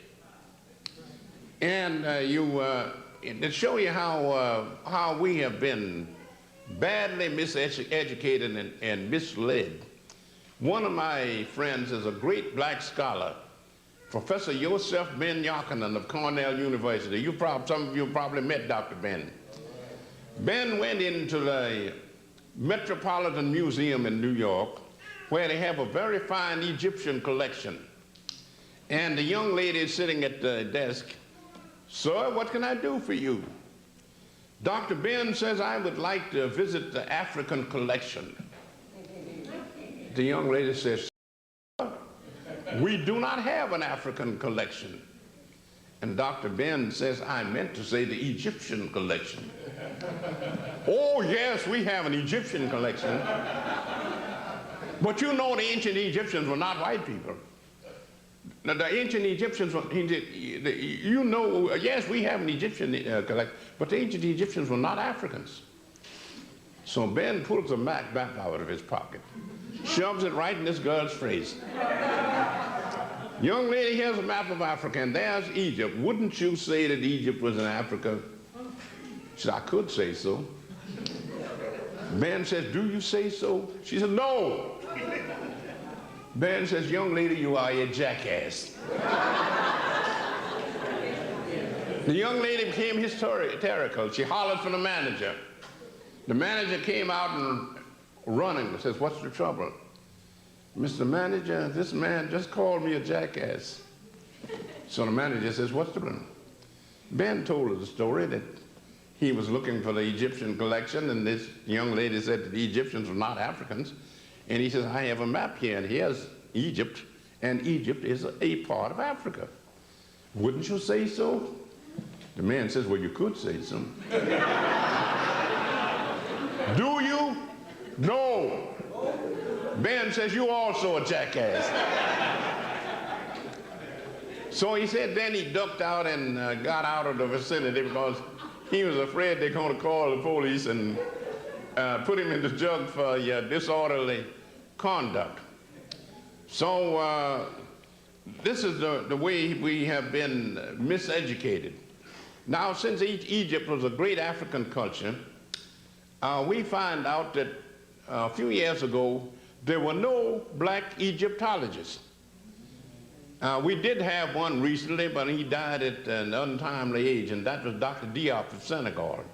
And to show you how we have been badly miseducated and misled, one of my friends is a great black scholar, Professor Yosef Ben Yochanan of Cornell University. Some of you probably met Dr. Ben. Ben went into the Metropolitan Museum in New York, where they have a very fine Egyptian collection. And the young lady is sitting at the desk. Sir, what can I do for you? Dr. Ben says, I would like to visit the African collection. The young lady says, we do not have an African collection. And Dr. Ben says, I meant to say the Egyptian collection. Oh, yes, we have an Egyptian collection. But you know the ancient Egyptians were not white people. Now, the ancient Egyptians, yes, we have an Egyptian collection, but the ancient Egyptians were not Africans. So Ben pulls a map out of his pocket, shoves it right in this girl's face. Young lady, here's a map of Africa, and there's Egypt. Wouldn't you say that Egypt was in Africa? She said, I could say so. Ben says, do you say so? She said, no. Ben says, young lady, you are a jackass. The young lady became hysterical. She hollered for the manager. The manager came out and running and says, what's the trouble? Mr. Manager, this man just called me a jackass. So the manager says, what's the problem? Ben told her the story that he was looking for the Egyptian collection, and this young lady said that the Egyptians were not Africans. And he says, I have a map here, and here's Egypt, and Egypt is a part of Africa. Wouldn't you say so? The man says, well, you could say so. Do you? No. Ben says, you also a jackass. So he said then he ducked out and got out of the vicinity because he was afraid they're going to call the police and put him in the jug for disorderly conduct. So this is the way we have been miseducated. Now, since Egypt was a great African culture, we find out that a few years ago there were no black Egyptologists. We did have one recently, but he died at an untimely age, and that was Dr. Diop of Senegal.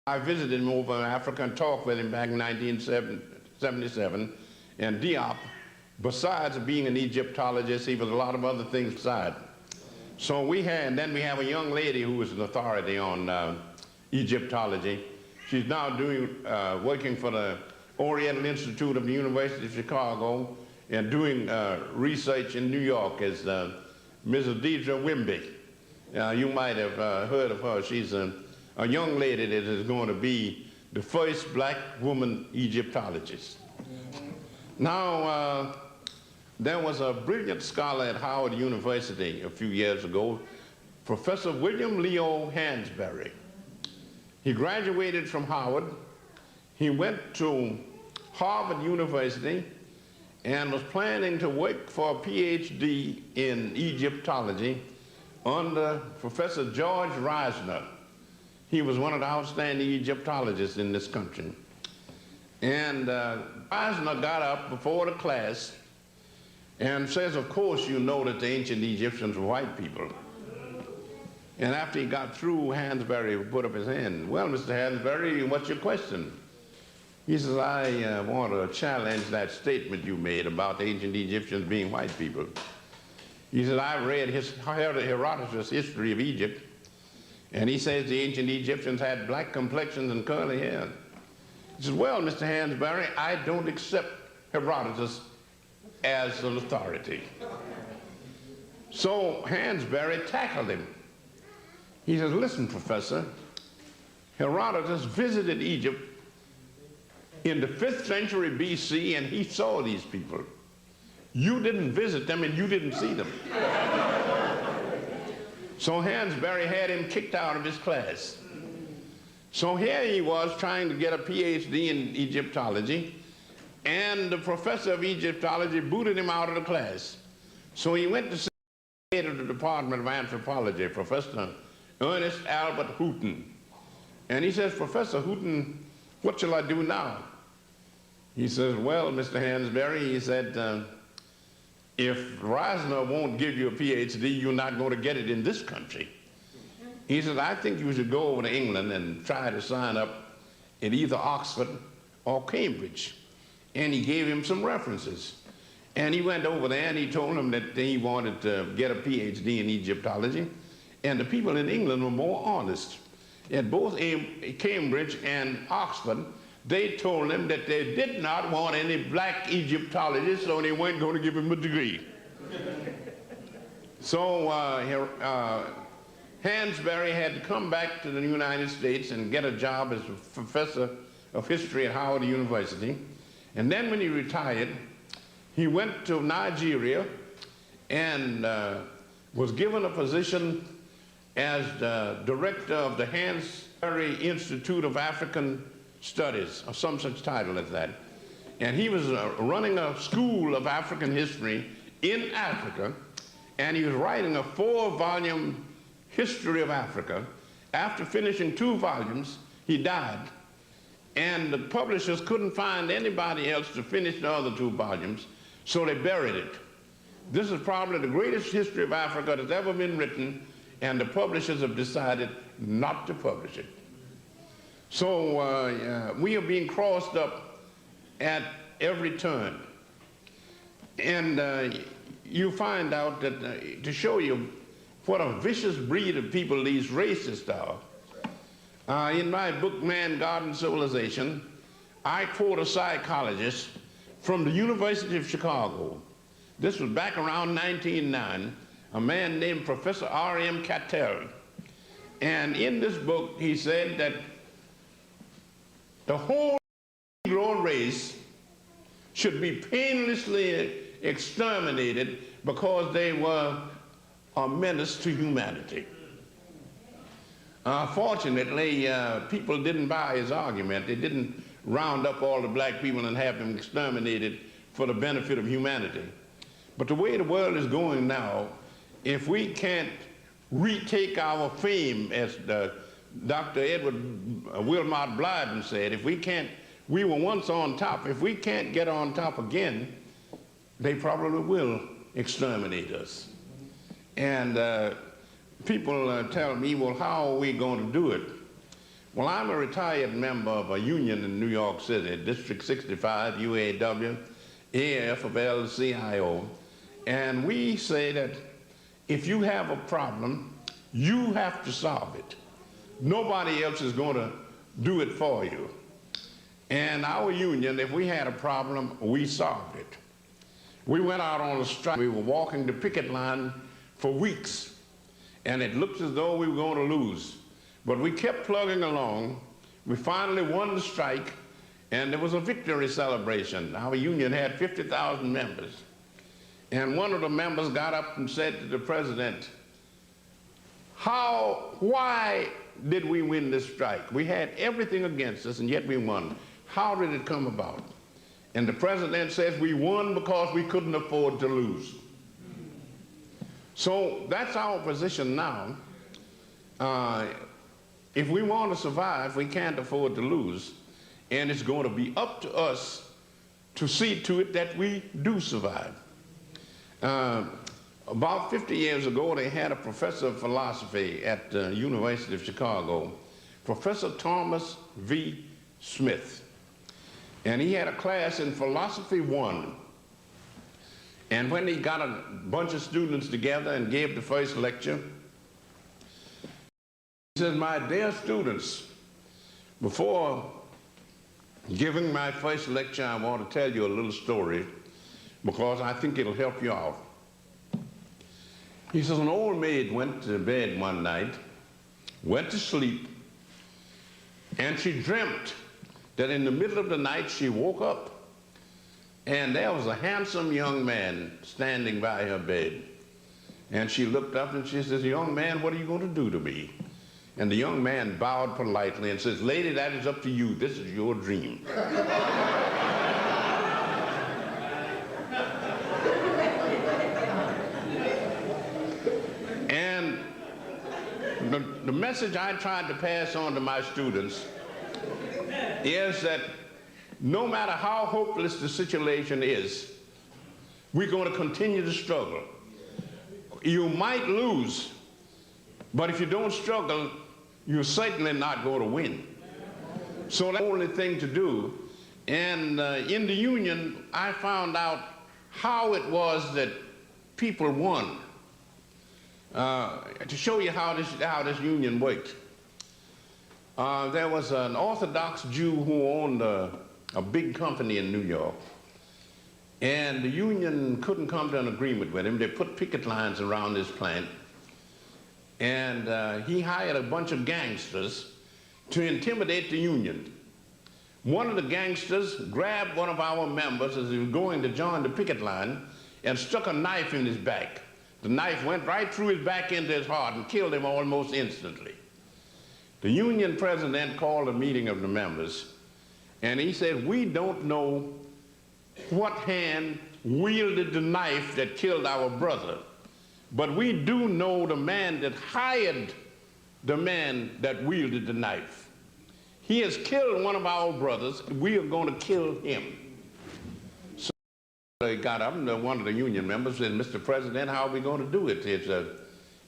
I visited him over in Africa and talked with him back in 1977, and Diop, besides being an Egyptologist, he was a lot of other things besides. So then we have a young lady who is an authority on Egyptology. She's now working for the Oriental Institute of the University of Chicago and doing research in New York as Mrs. Deidre Wimby. You might have heard of her. She's a young lady that is going to be the first black woman Egyptologist. Now, there was a brilliant scholar at Howard University a few years ago, Professor William Leo Hansberry. He graduated from Howard. He went to Harvard University and was planning to work for a PhD in Egyptology under Professor George Reisner. He was one of the outstanding Egyptologists in this country. And Reisner got up before the class and says, of course you know that the ancient Egyptians were white people. And after he got through, Hansberry put up his hand. Well, Mr. Hansberry, what's your question? He says, I want to challenge that statement you made about the ancient Egyptians being white people. He says, I've read Herodotus' history of Egypt, and he says the ancient Egyptians had black complexions and curly hair. He says, well, Mr. Hansberry, I don't accept Herodotus as an authority. So Hansberry tackled him. He says, listen, Professor, Herodotus visited Egypt in the 5th century BC, and he saw these people. You didn't visit them, and you didn't see them. So Hansberry had him kicked out of his class. So here he was trying to get a PhD in Egyptology, and the professor of Egyptology booted him out of the class. So he went to see the head of the Department of Anthropology, Professor Ernest Albert Hooton. And he says, Professor Hooton, what shall I do now? He says, well, Mr. Hansberry, he said, if Reisner won't give you a PhD, you're not going to get it in this country. He said, I think you should go over to England and try to sign up in either Oxford or Cambridge. And he gave him some references. And he went over there and he told him that he wanted to get a PhD in Egyptology. And the people in England were more honest. At both Cambridge and Oxford, they told him that they did not want any black Egyptologists, so they weren't going to give him a degree. So Hansberry had to come back to the United States and get a job as a professor of history at Howard University. And then when he retired, he went to Nigeria and was given a position as the director of the Hansberry Institute of African Studies, or some such title as that. And he was running a school of African history in Africa, and he was writing a 4-volume history of Africa. After finishing 2 volumes, he died, and the publishers couldn't find anybody else to finish the other 2 volumes, so they buried it. This is probably the greatest history of Africa that's ever been written, and the publishers have decided not to publish it. So we are being crossed up at every turn. And you find out that to show you what a vicious breed of people these racists are, in my book, Man, God, and Civilization, I quote a psychologist from the University of Chicago. This was back around 1909, a man named Professor R.M. Cattell. And in this book, he said that the whole Negro race should be painlessly exterminated because they were a menace to humanity. Fortunately, people didn't buy his argument. They didn't round up all the black people and have them exterminated for the benefit of humanity. But the way the world is going now, if we can't retake our fame, as Dr. Edward Wilmot Blyden said, if we can't, we were once on top. If we can't get on top again, they probably will exterminate us. And people tell me, well, how are we going to do it? Well, I'm a retired member of a union in New York City, District 65, UAW, AFL-CIO, and we say that if you have a problem, you have to solve it. Nobody else is going to do it for you. And our union, if we had a problem, we solved it. We went out on a strike. We were walking the picket line for weeks, and it looked as though we were going to lose. But we kept plugging along. We finally won the strike, and there was a victory celebration. Our union had 50,000 members. And one of the members got up and said to the president, why did we win this strike? We had everything against us, and yet we won. How did it come about? And the president says, we won because we couldn't afford to lose. So that's our position now. If we want to survive, we can't afford to lose. And it's going to be up to us to see to it that we do survive. About 50 years ago, they had a professor of philosophy at the University of Chicago, Professor Thomas V. Smith. And he had a class in Philosophy 1. And when he got a bunch of students together and gave the first lecture, he says, my dear students, before giving my first lecture, I want to tell you a little story because I think it'll help you out. He says, an old maid went to bed one night, went to sleep, and she dreamt that in the middle of the night she woke up and there was a handsome young man standing by her bed. And she looked up and she says, young man, what are you going to do to me? And the young man bowed politely and says, lady, that is up to you. This is your dream. And the message I tried to pass on to my students is that no matter how hopeless the situation is, we're going to continue to struggle. You might lose, but if you don't struggle, you're certainly not going to win. So that's the only thing to do. And in the union, I found out how it was that people won. To show you how this union worked. There was an Orthodox Jew who owned a big company in New York. And the union couldn't come to an agreement with him. They put picket lines around his plant. And he hired a bunch of gangsters to intimidate the union. One of the gangsters grabbed one of our members as he was going to join the picket line and stuck a knife in his back. The knife went right through his back into his heart and killed him almost instantly. The union president called a meeting of the members, and he said, we don't know what hand wielded the knife that killed our brother, but we do know the man that hired the man that wielded the knife. He has killed one of our brothers. We are going to kill him. So they got up, and one of the union members said, Mr. President, how are we going to do it? It's,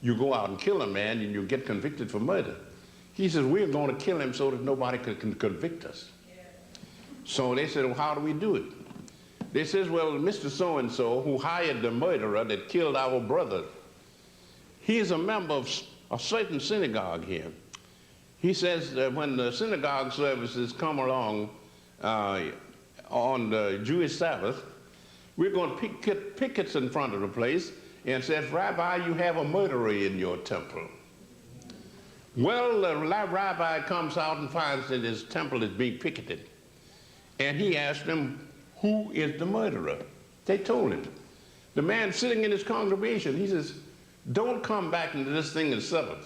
you go out and kill a man, and you get convicted for murder. He says, we're going to kill him so that nobody can convict us. So they said, well, how do we do it? They says, well, Mr. So-and-so, who hired the murderer that killed our brother, he is a member of a certain synagogue here. He says that when the synagogue services come along on the Jewish Sabbath, we're going to picket pickets in front of the place and says, Rabbi, you have a murderer in your temple. Well, the rabbi comes out and finds that his temple is being picketed. And he asked him, who is the murderer. They told him. The man sitting in his congregation, he says, don't come back into this thing and settle it.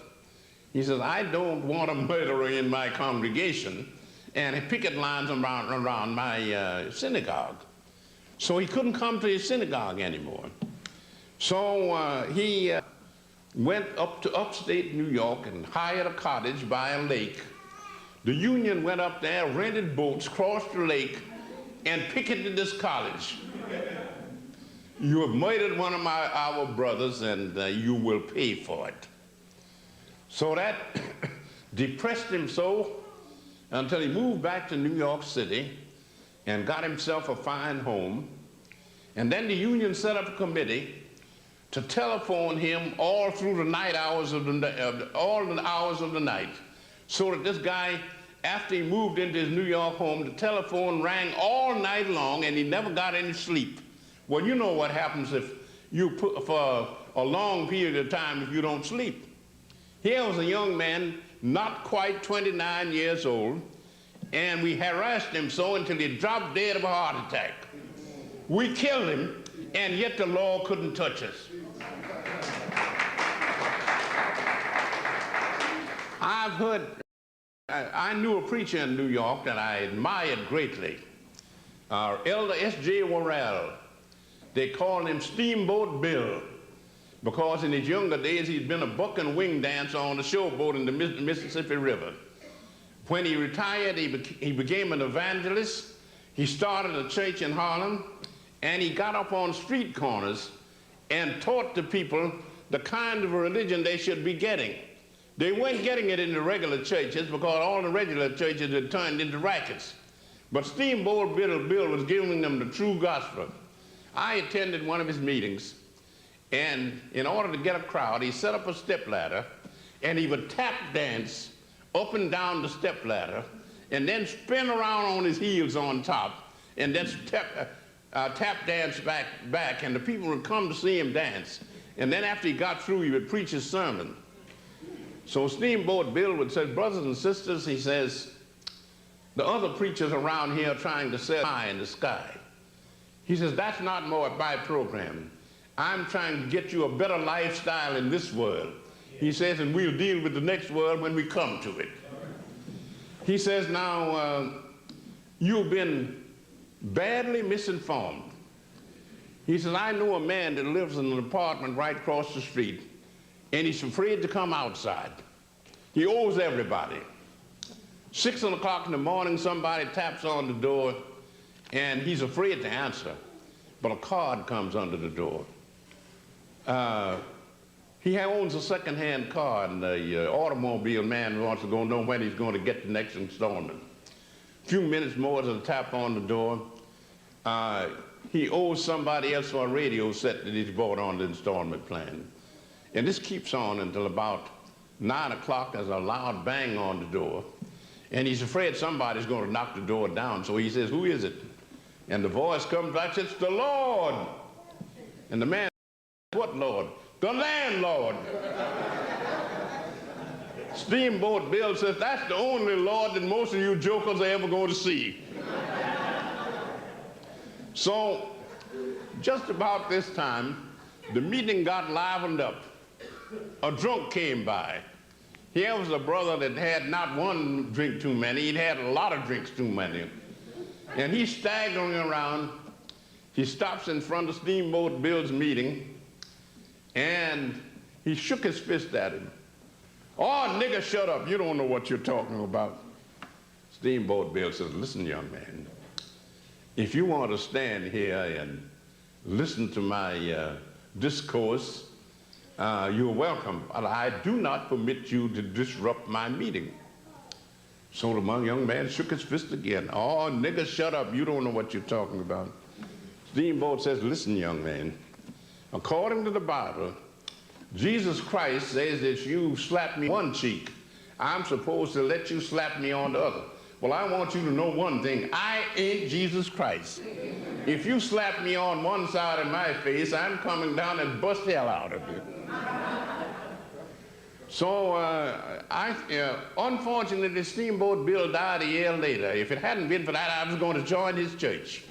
He says, I don't want a murderer in my congregation and picket lines around my synagogue. So he couldn't come to his synagogue anymore. So he went up to upstate New York and hired a cottage by a lake. The union went up there, rented boats, crossed the lake, and picketed this college. You have murdered one of our brothers, and you will pay for it. So that depressed him so until he moved back to New York City and got himself a fine home. And then the union set up a committee to telephone him all through the night hours of all the hours of the night, so that this guy, after he moved into his New York home, the telephone rang all night long and he never got any sleep. Well, you know what happens if you put for a long period of time if you don't sleep. Here was a young man, not quite 29 years old, and we harassed him so until he dropped dead of a heart attack. We killed him, and yet the law couldn't touch us. I've heard, I knew a preacher in New York that I admired greatly, Elder S.J. Worrell. They called him Steamboat Bill, because in his younger days he'd been a buck and wing dancer on the showboat in the Mississippi River. When he retired, he became an evangelist. He started a church in Harlem, and he got up on street corners and taught the people the kind of religion they should be getting. They weren't getting it in the regular churches because all the regular churches had turned into rackets. But Steamboat Bill was giving them the true gospel. I attended one of his meetings, and in order to get a crowd, he set up a stepladder, and he would tap dance up and down the stepladder, and then spin around on his heels on top, and then tap dance back, and the people would come to see him dance. And then after he got through, he would preach his sermon. So Steamboat Bill would say, brothers and sisters, he says, the other preachers around here are trying to set high in the sky. He says, that's not my program. I'm trying to get you a better lifestyle in this world. He says, and we'll deal with the next world when we come to it. He says, now, you've been badly misinformed. He says, I know a man that lives in an apartment right across the street, and he's afraid to come outside. He owes everybody. 6 o'clock in the morning, somebody taps on the door, and he's afraid to answer, but a card comes under the door. He owns a second-hand car, and the automobile man wants to know when he's going to get the next installment. A few minutes more, there's a tap on the door. He owes somebody else for a radio set that he's bought on the installment plan. And this keeps on until about 9 o'clock. There's a loud bang on the door, and he's afraid somebody's going to knock the door down. So he says, who is it? And the voice comes back, it's the Lord. And the man says, what Lord? The landlord. Steamboat Bill says, that's the only Lord that most of you jokers are ever going to see. So just about this time, the meeting got livened up. A drunk came by. Here was a brother that had not one drink too many, he'd had a lot of drinks too many. And he's staggering around. He stops in front of Steamboat Bill's meeting, and he shook his fist at him. Oh, nigga, shut up. You don't know what you're talking about. Steamboat Bill says, listen, young man, if you want to stand here and listen to my discourse, you're welcome. But I do not permit you to disrupt my meeting. So the young man shook his fist again. Oh, nigga, shut up. You don't know what you're talking about. Steamboat says, listen, young man, according to the Bible, Jesus Christ says that you slap me one cheek, I'm supposed to let you slap me on the other. Well, I want you to know one thing. I ain't Jesus Christ. If you slap me on one side of my face, I'm coming down and bust hell out of you. So unfortunately, Steamboat Bill died a year later. If it hadn't been for that, I was going to join his church.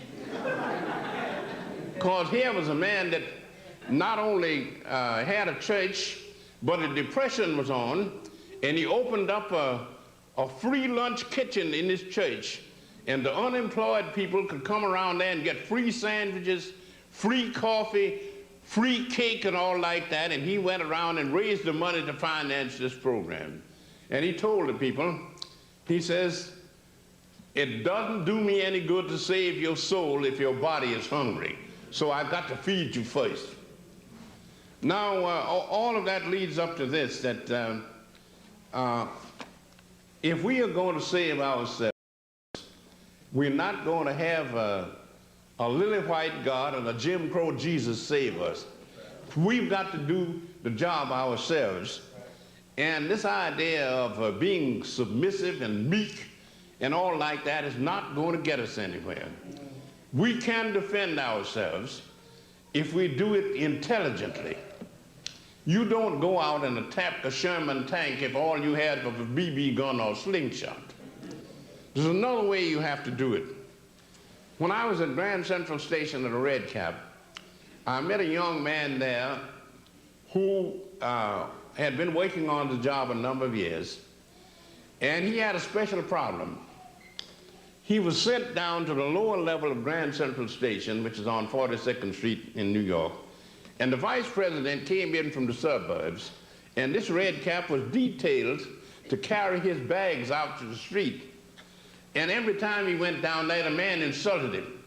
Because here was a man that not only had a church, but a depression was on, and he opened up a free lunch kitchen in his church, and the unemployed people could come around there and get free sandwiches, free coffee, free cake and all like that, and he went around and raised the money to finance this program. And he told the people, he says, it doesn't do me any good to save your soul if your body is hungry, so I've got to feed you first. Now, all of that leads up to this, that if we are going to save ourselves, we're not going to have a lily white God and a Jim Crow Jesus save us. We've got to do the job ourselves. And this idea of being submissive and meek and all like that is not going to get us anywhere. We can defend ourselves if we do it intelligently. You don't go out and attack a Sherman tank if all you had was a BB gun or slingshot. There's another way you have to do it. When I was at Grand Central Station at a Red Cap, I met a young man there who had been working on the job a number of years, and he had a special problem. He was sent down to the lower level of Grand Central Station, which is on 42nd Street in New York, and the vice president came in from the suburbs, and this Red Cap was detailed to carry his bags out to the street. And every time he went down there, the man insulted him.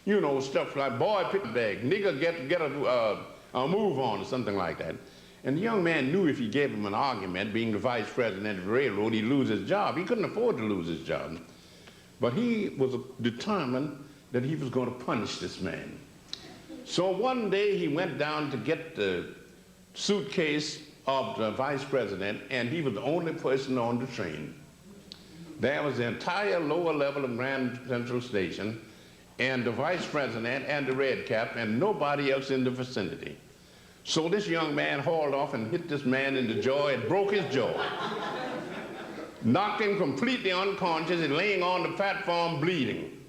You know, stuff like, boy, pick a bag, nigger, get a move on, or something like that. And the young man knew if he gave him an argument, being the vice president of the railroad, he'd lose his job. He couldn't afford to lose his job. But he was determined that he was going to punish this man. So one day he went down to get the suitcase of the vice president, and he was the only person on the train. There was the entire lower level of Grand Central Station, and the vice president and the Red Cap, and nobody else in the vicinity. So this young man hauled off and hit this man in the jaw and broke his jaw. Knocked him completely unconscious and laying on the platform bleeding.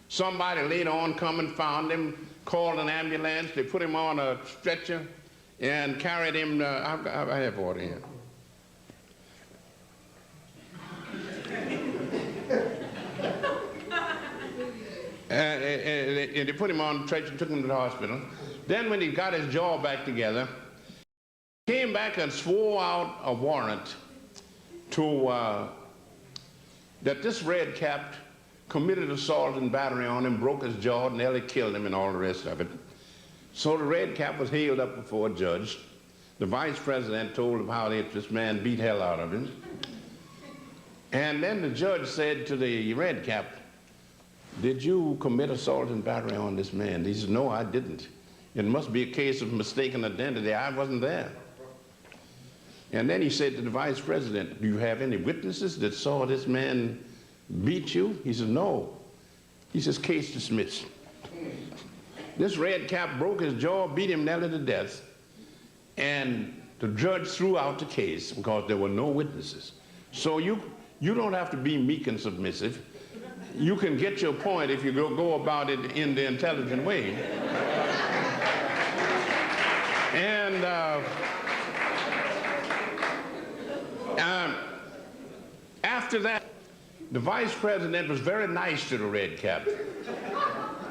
Somebody later on come and found him, called an ambulance, they put him on a stretcher and carried him, I have water here. And they put him on the stretcher and took him to the hospital. Then when he got his jaw back together, he came back and swore out a warrant to, that this Red Cap committed assault and battery on him, broke his jaw, nearly killed him and all the rest of it. So the Red Cap was hailed up before a judge. The vice president told him how this man beat hell out of him. And then the judge said to the Red Cap, did you commit assault and battery on this man? He said, no, I didn't. It must be a case of mistaken identity. I wasn't there. And then he said to the vice president, do you have any witnesses that saw this man beat you? He said, no. He says, case dismissed. This Red Cap broke his jaw, beat him nearly to death, and the judge threw out the case because there were no witnesses. So you don't have to be meek and submissive. You can get your point if you go about it in the intelligent way. And after that, the vice president was very nice to the Red Cap.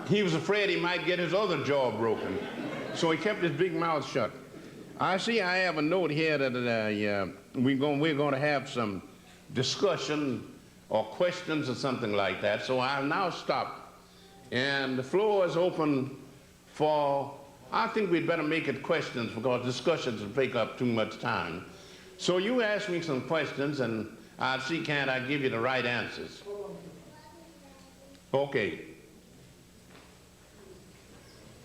He was afraid he might get his other jaw broken, so he kept his big mouth shut. I see I have a note here that we're going to have some discussion or questions or something like that, so I'll now stop. And the floor is open for, I think we'd better make it questions because discussions will take up too much time. So you ask me some questions and I'll see can't I give you the right answers. Okay.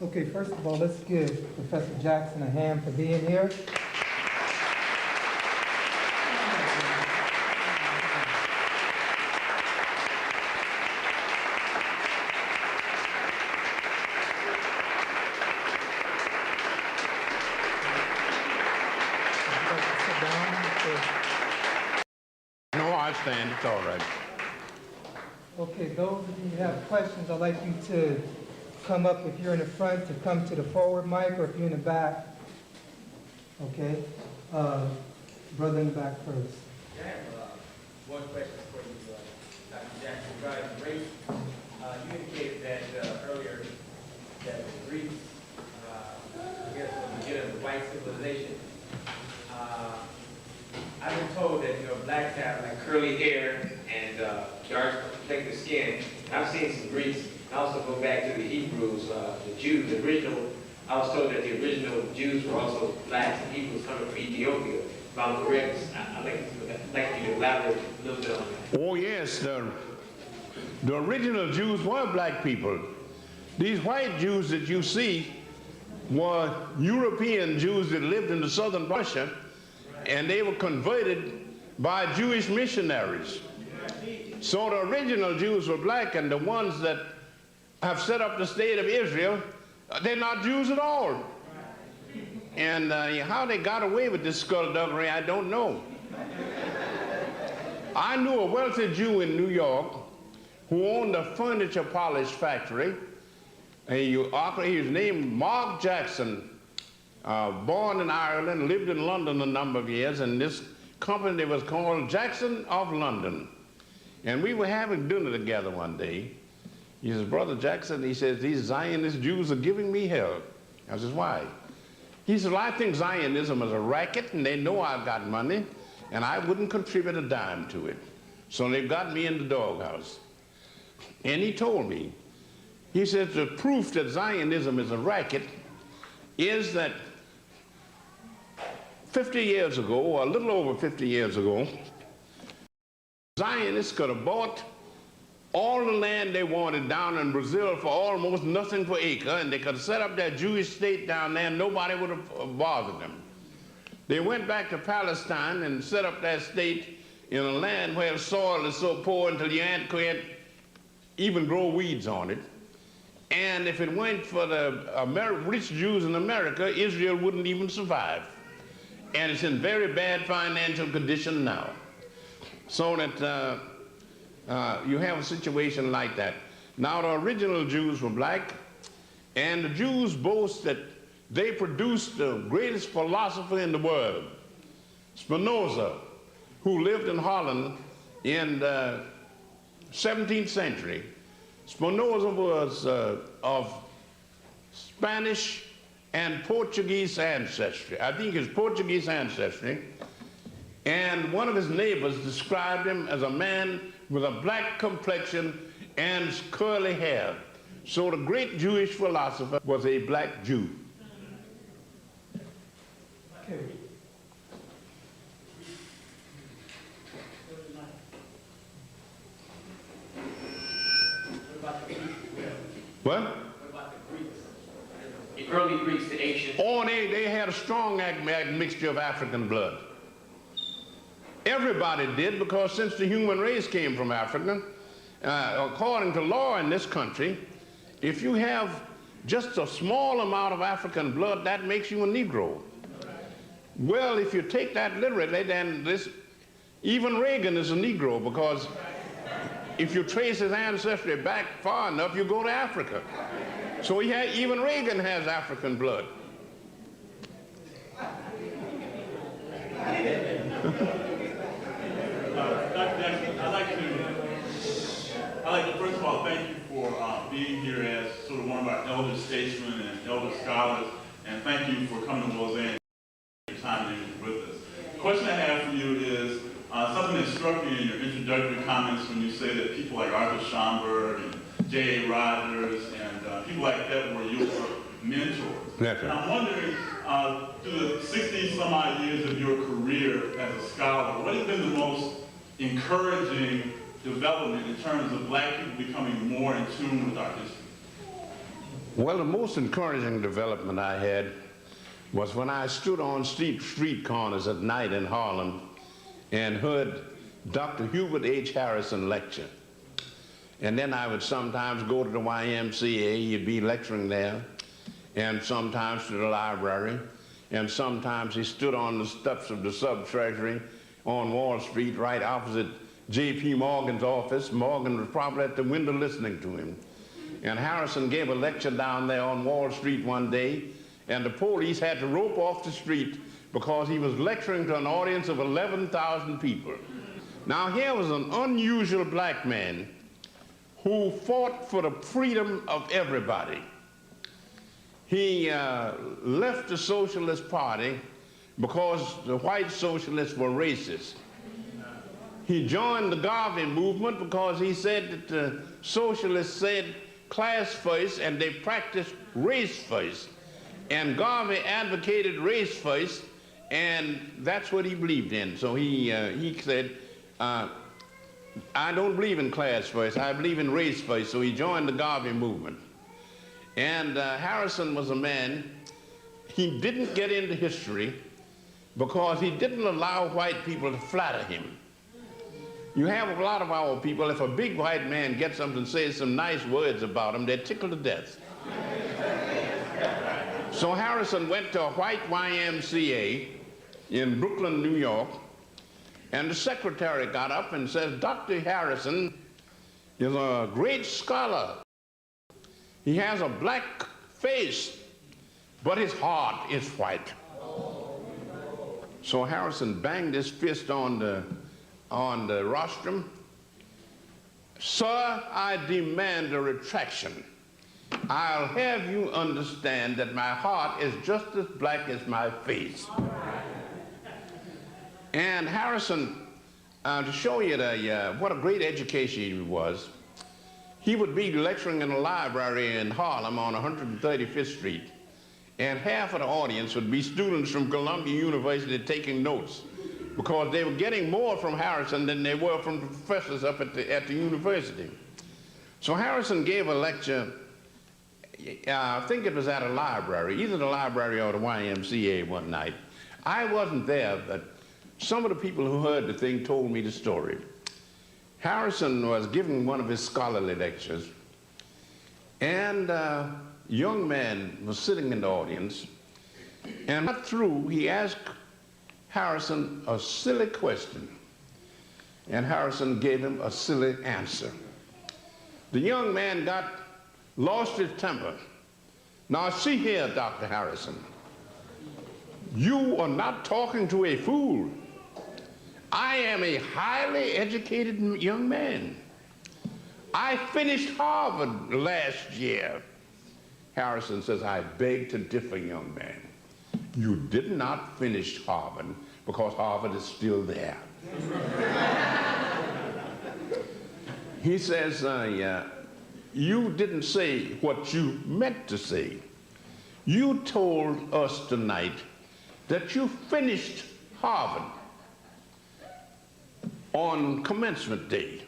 Okay, first of all, let's give Professor Jackson a hand for being here. No, I stand. It's all right. Okay, those of you who have questions, I'd like you to come up, if you're in the front, to come to the forward mic, or if you're in the back. Okay? Brother in the back first. I have one question for you, Dr. Jackson, regarding race. You indicated that earlier that the Greeks, I guess, was the beginning of white civilization. I've been told that blacks have like curly hair and dark complected skin. I've seen some Greeks. I also go back to the Hebrews, the Jews, the original. I was told that the original Jews were also blacks and Hebrews coming from Ethiopia. If I'm correct, I'd like you to elaborate a little bit on that. Oh yes, the original Jews were black people. These white Jews that you see were European Jews that lived in the southern Russia, and they were converted by Jewish missionaries. So the original Jews were black, and the ones that have set up the state of Israel, they're not Jews at all. And how they got away with this skullduggery, I don't know. I knew a wealthy Jew in New York who owned a furniture polish factory. His name Mark Jackson, born in Ireland, lived in London a number of years, and this company was called Jackson of London. And we were having dinner together one day. He says, Brother Jackson, he says, these Zionist Jews are giving me hell. I says, why? He says, well, I think Zionism is a racket, and they know I've got money, and I wouldn't contribute a dime to it. So they've got me in the doghouse. And he told me, he says, the proof that Zionism is a racket is that 50 years ago, or a little over 50 years ago, Zionists could have bought all the land they wanted down in Brazil for almost nothing per acre, and they could have set up that Jewish state down there and nobody would have bothered them. They went back to Palestine and set up that state in a land where the soil is so poor until you can't even grow weeds on it. And if it weren't for the rich Jews in America, Israel wouldn't even survive. And it's in very bad financial condition now. So that you have a situation like that. Now, the original Jews were black, and the Jews boast that they produced the greatest philosopher in the world, Spinoza, who lived in Holland in the 17th century. Spinoza was of Spanish and Portuguese ancestry. I think his Portuguese ancestry. And one of his neighbors described him as a man with a black complexion and curly hair. So the great Jewish philosopher was a black Jew. Okay. What? What about the Greeks? The early Greeks, the ancient. Oh, they had a strong mixture of African blood. Everybody did, because since the human race came from Africa, according to law in this country, if you have just a small amount of African blood, that makes you a Negro. Well, if you take that literally, then even Reagan is a Negro, because if you trace his ancestry back far enough, you go to Africa. So even Reagan has African blood. Dr. Jackson, I'd like to first of all thank you for being here as sort of one of our elder statesmen and elder scholars, and thank you for coming to Lausanne and time with us. The question I have for you is something that struck me in your introductory comments when you say that people like Arthur Schomburg and J.A. Rogers and people like that were your mentors. That's right. And I'm wondering, through the 60 some odd years of your career as a scholar, what has been the most encouraging development in terms of black people becoming more in tune with our history? Well, the most encouraging development I had was when I stood on street corners at night in Harlem and heard Dr. Hubert H. Harrison lecture. And then I would sometimes go to the YMCA, he'd be lecturing there, and sometimes to the library, and sometimes he stood on the steps of the sub-treasury on Wall Street right opposite J.P. Morgan's office. Morgan was probably at the window listening to him. And Harrison gave a lecture down there on Wall Street one day, and the police had to rope off the street because he was lecturing to an audience of 11,000 people. Now here was an unusual black man who fought for the freedom of everybody. He left the Socialist Party because the white socialists were racist. He joined the Garvey movement because he said that the socialists said class first and they practiced race first. And Garvey advocated race first, and that's what he believed in. So he said, I don't believe in class first, I believe in race first. So he joined the Garvey movement. And Harrison was a man, he didn't get into history because he didn't allow white people to flatter him. You have a lot of our people, if a big white man gets up and says some nice words about him, they're tickled to death. So Harrison went to a white YMCA in Brooklyn, New York, and the secretary got up and says, Dr. Harrison is a great scholar. He has a black face, but his heart is white. So Harrison banged his fist on the rostrum. Sir, I demand a retraction. I'll have you understand that my heart is just as black as my face. And Harrison, to show you what a great education he was, he would be lecturing in a library in Harlem on 135th Street, and half of the audience would be students from Columbia University taking notes because they were getting more from Harrison than they were from the professors up at the university. So Harrison gave a lecture, I think it was at a library, either the library or the YMCA one night. I wasn't there, but some of the people who heard the thing told me the story. Harrison was giving one of his scholarly lectures, and a young man was sitting in the audience, and not through, he asked Harrison a silly question, and Harrison gave him a silly answer. The young man lost his temper. Now see here, Dr. Harrison, you are not talking to a fool. I am a highly educated young man. I finished Harvard last year. Harrison says, I beg to differ, young man. You did not finish Harvard because Harvard is still there. He says, you didn't say what you meant to say. You told us tonight that you finished Harvard on commencement day.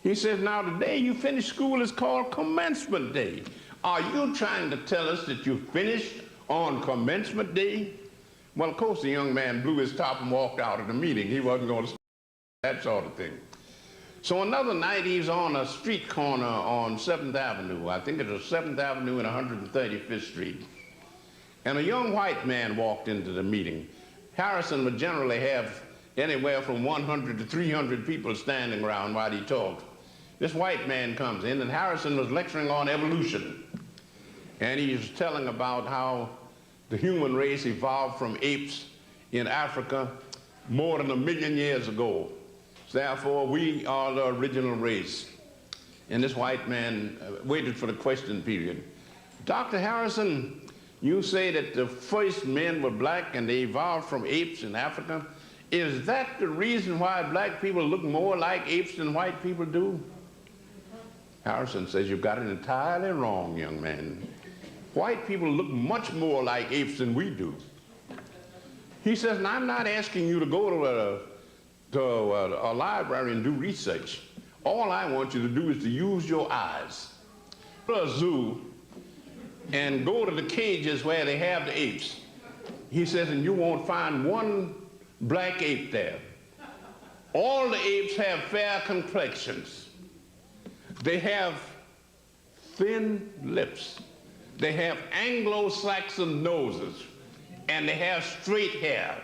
He says, now the day you finish school is called commencement day. Are you trying to tell us that you finished on commencement day? Well, of course, the young man blew his top and walked out of the meeting. He wasn't going to that sort of thing. So another night, he's on a street corner on 7th Avenue. I think it was 7th Avenue and 135th Street. And a young white man walked into the meeting. Harrison would generally have anywhere from 100 to 300 people standing around while he talked. This white man comes in, and Harrison was lecturing on evolution. And he was telling about how the human race evolved from apes in Africa more than 1 million years ago. Therefore, we are the original race. And this white man waited for the question period. Dr. Harrison, you say that the first men were black and they evolved from apes in Africa. Is that the reason why black people look more like apes than white people do? Harrison says, you've got it entirely wrong, young man. White people look much more like apes than we do. He says, and I'm not asking you to go to a library and do research. All I want you to do is to use your eyes. Go to a zoo and go to the cages where they have the apes. He says, and you won't find one black ape there. All the apes have fair complexions. They have thin lips. They have Anglo-Saxon noses, and they have straight hair.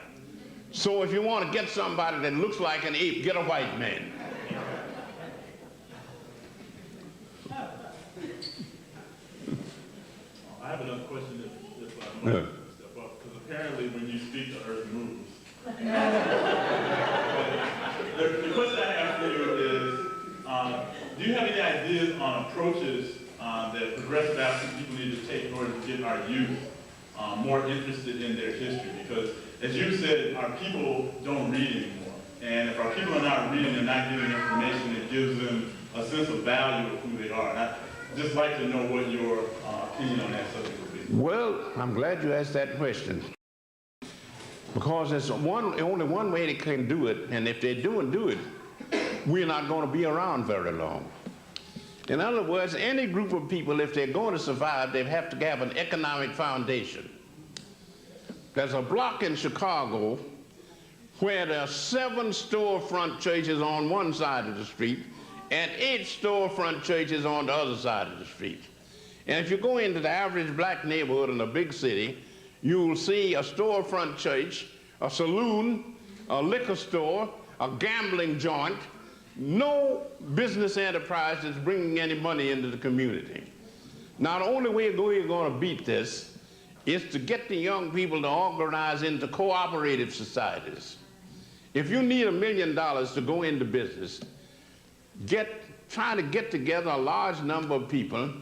So if you want to get somebody that looks like an ape, get a white man. The question I have for you is, do you have any ideas on approaches that progressive African people need to take in order to get our youth more interested in their history? Because, as you said, our people don't read anymore. And if our people are not reading, they're not getting information that gives them a sense of value of who they are. And I'd just like to know what your opinion on that subject would be. Well, I'm glad you asked that question, because there's only one way they can do it, and if they do it, we're not going to be around very long. In other words, any group of people, if they're going to survive, they have to have an economic foundation. There's a block in Chicago where there are 7 storefront churches on one side of the street and 8 storefront churches on the other side of the street. And if you go into the average black neighborhood in a big city, you'll see a storefront church, a saloon, a liquor store, a gambling joint. No business enterprise is bringing any money into the community. Now, the only way we're going to beat this is to get the young people to organize into cooperative societies. If you need $1 million to go into business, try to get together a large number of people,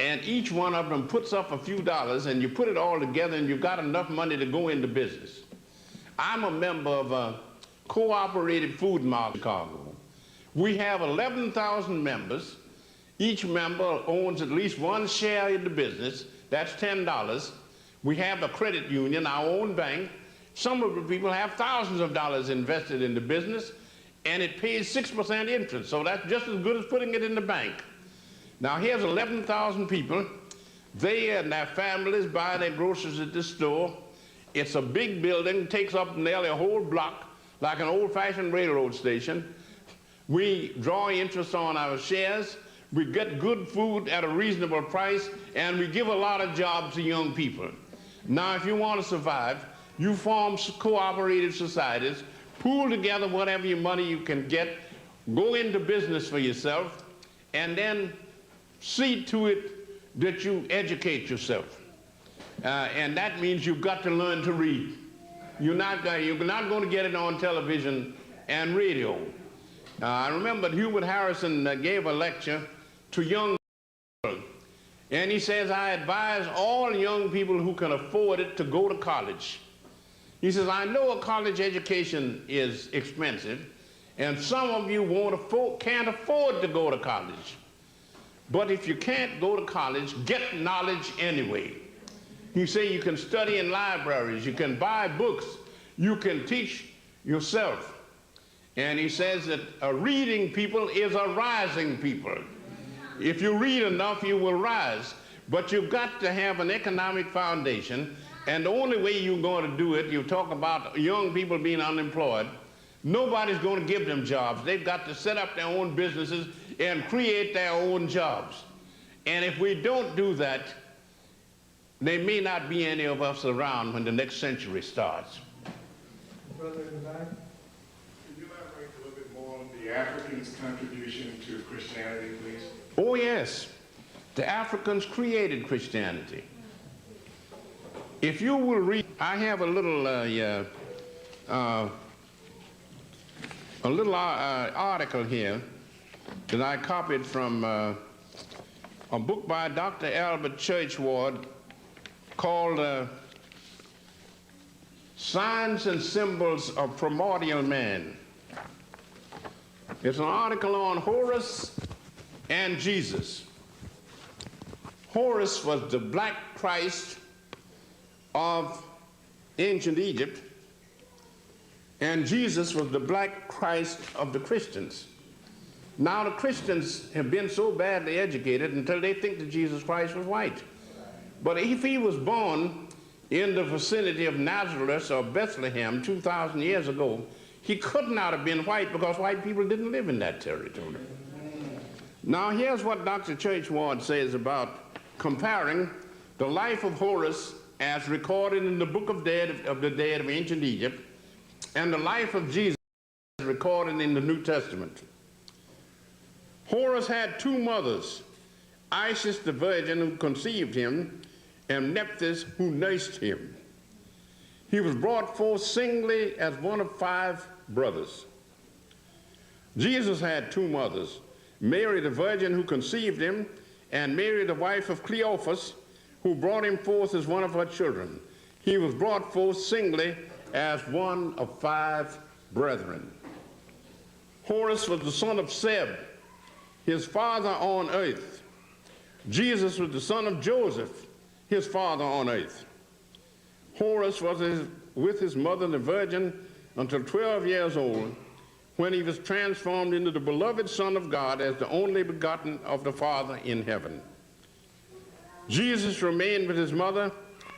and each one of them puts up a few dollars, and you put it all together, and you've got enough money to go into business. I'm a member of a cooperative food market in Chicago. We have 11,000 members. Each member owns at least one share in the business. That's $10. We have a credit union, our own bank. Some of the people have thousands of dollars invested in the business, and it pays 6% interest, so that's just as good as putting it in the bank. Now, here's 11,000 people. They and their families buy their groceries at this store. It's a big building, takes up nearly a whole block, like an old-fashioned railroad station. We draw interest on our shares, we get good food at a reasonable price, and we give a lot of jobs to young people. Now, if you want to survive, you form cooperative societies, pool together whatever your money you can get, go into business for yourself, and then see to it that you educate yourself. And that means you've got to learn to read. You're not going to get it on television and radio. I remember Hubert Harrison gave a lecture to young people, and he says, I advise all young people who can afford it to go to college. He says, I know a college education is expensive, and some of you can't afford to go to college. But if you can't go to college, get knowledge anyway. You say you can study in libraries, you can buy books, you can teach yourself. And he says that a reading people is a rising people. If you read enough, you will rise. But you've got to have an economic foundation, and the only way you're going to do it, you talk about young people being unemployed, nobody's going to give them jobs. They've got to set up their own businesses and create their own jobs. And if we don't do that, there may not be any of us around when the next century starts. Brother in the back. Could you elaborate a little bit more on the Africans' contribution to Christianity, please? Oh, yes. The Africans created Christianity. If you will read, I have a little article here that I copied from a book by Dr. Albert Churchward called Signs and Symbols of Primordial Man. It's an article on Horus and Jesus. Horus was the black Christ of ancient Egypt, and Jesus was the black Christ of the Christians. Now the Christians have been so badly educated until they think that Jesus Christ was white. But if he was born in the vicinity of Nazareth or Bethlehem 2,000 years ago, he could not have been white because white people didn't live in that territory. Now here's what Dr. Churchward says about comparing the life of Horus as recorded in the Book of the Dead of ancient Egypt and the life of Jesus as recorded in the New Testament. Horus had 2 mothers, Isis the virgin who conceived him, and Nephthys who nursed him. He was brought forth singly as one of 5 brothers. Jesus had 2 mothers, Mary the virgin who conceived him, and Mary the wife of Cleophas, who brought him forth as one of her children. He was brought forth singly as one of 5 brethren. Horus was the son of Seb, his father on earth. Jesus was the son of Joseph, his father on earth. Horus was with his mother the virgin until 12 years old, when he was transformed into the beloved Son of God as the only begotten of the Father in heaven. Jesus remained with his mother,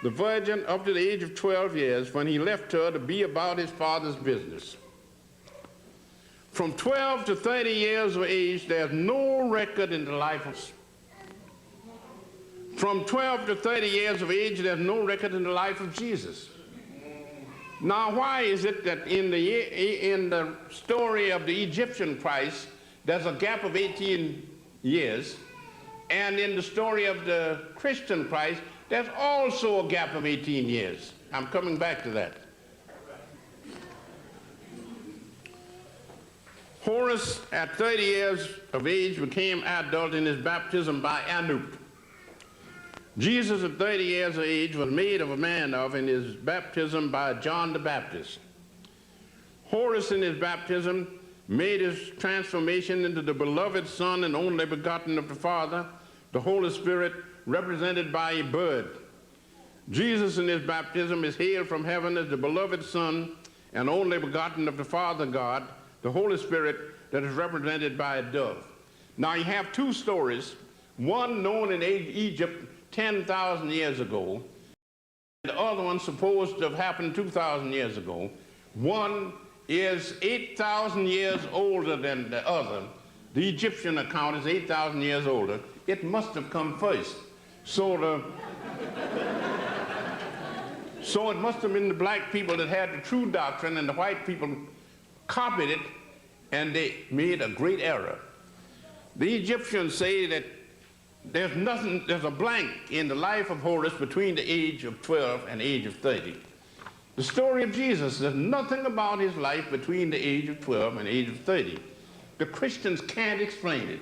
the virgin, up to the age of 12 years, when he left her to be about his Father's business. From 12 to 30 years of age, there's no record in the life of. From 12 to 30 years of age, there's no record in the life of Jesus. Now, why is it that in the story of the Egyptian Christ, there's a gap of 18 years, and in the story of the Christian Christ, there's also a gap of 18 years? I'm coming back to that. Horus, at 30 years of age, became adult in his baptism by Anup. Jesus, at 30 years of age, was made of a man in his baptism by John the Baptist. Horus, in his baptism, made his transformation into the beloved Son and only begotten of the Father, the Holy Spirit, represented by a bird. Jesus, in his baptism, is hailed from heaven as the beloved Son and only begotten of the Father God, the Holy Spirit, that is represented by a dove. Now, you have 2 stories, one known in Egypt 10,000 years ago, and the other one supposed to have happened 2,000 years ago. One is 8,000 years older than the other. The Egyptian account is 8,000 years older. It must have come first. So it must have been the black people that had the true doctrine, and the white people copied it, and they made a great error. The Egyptians say that there's a blank in the life of Horus between the age of 12 and the age of 30. The story of Jesus, there's nothing about his life between the age of 12 and the age of 30. The Christians can't explain it.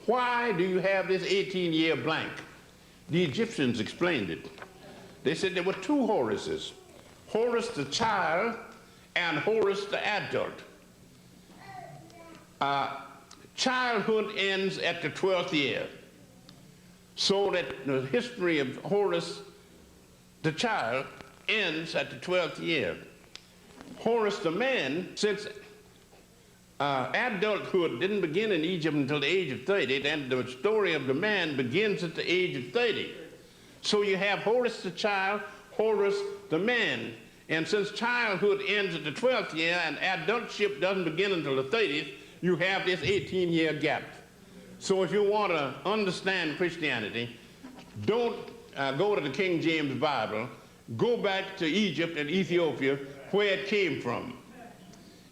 Why do you have this 18-year blank? The Egyptians explained it. They said there were 2 Horuses, Horus the child and Horus the adult. Childhood ends at the 12th year, so that the history of Horus the child ends at the 12th year. Horus the man, since adulthood didn't begin in Egypt until the age of 30, then the story of the man begins at the age of 30. So you have Horus the child, Horus the man. And since childhood ends at the 12th year and adultship doesn't begin until the 30th, you have this 18-year gap. So if you want to understand Christianity, don't go to the King James Bible. Go back to Egypt and Ethiopia, where it came from.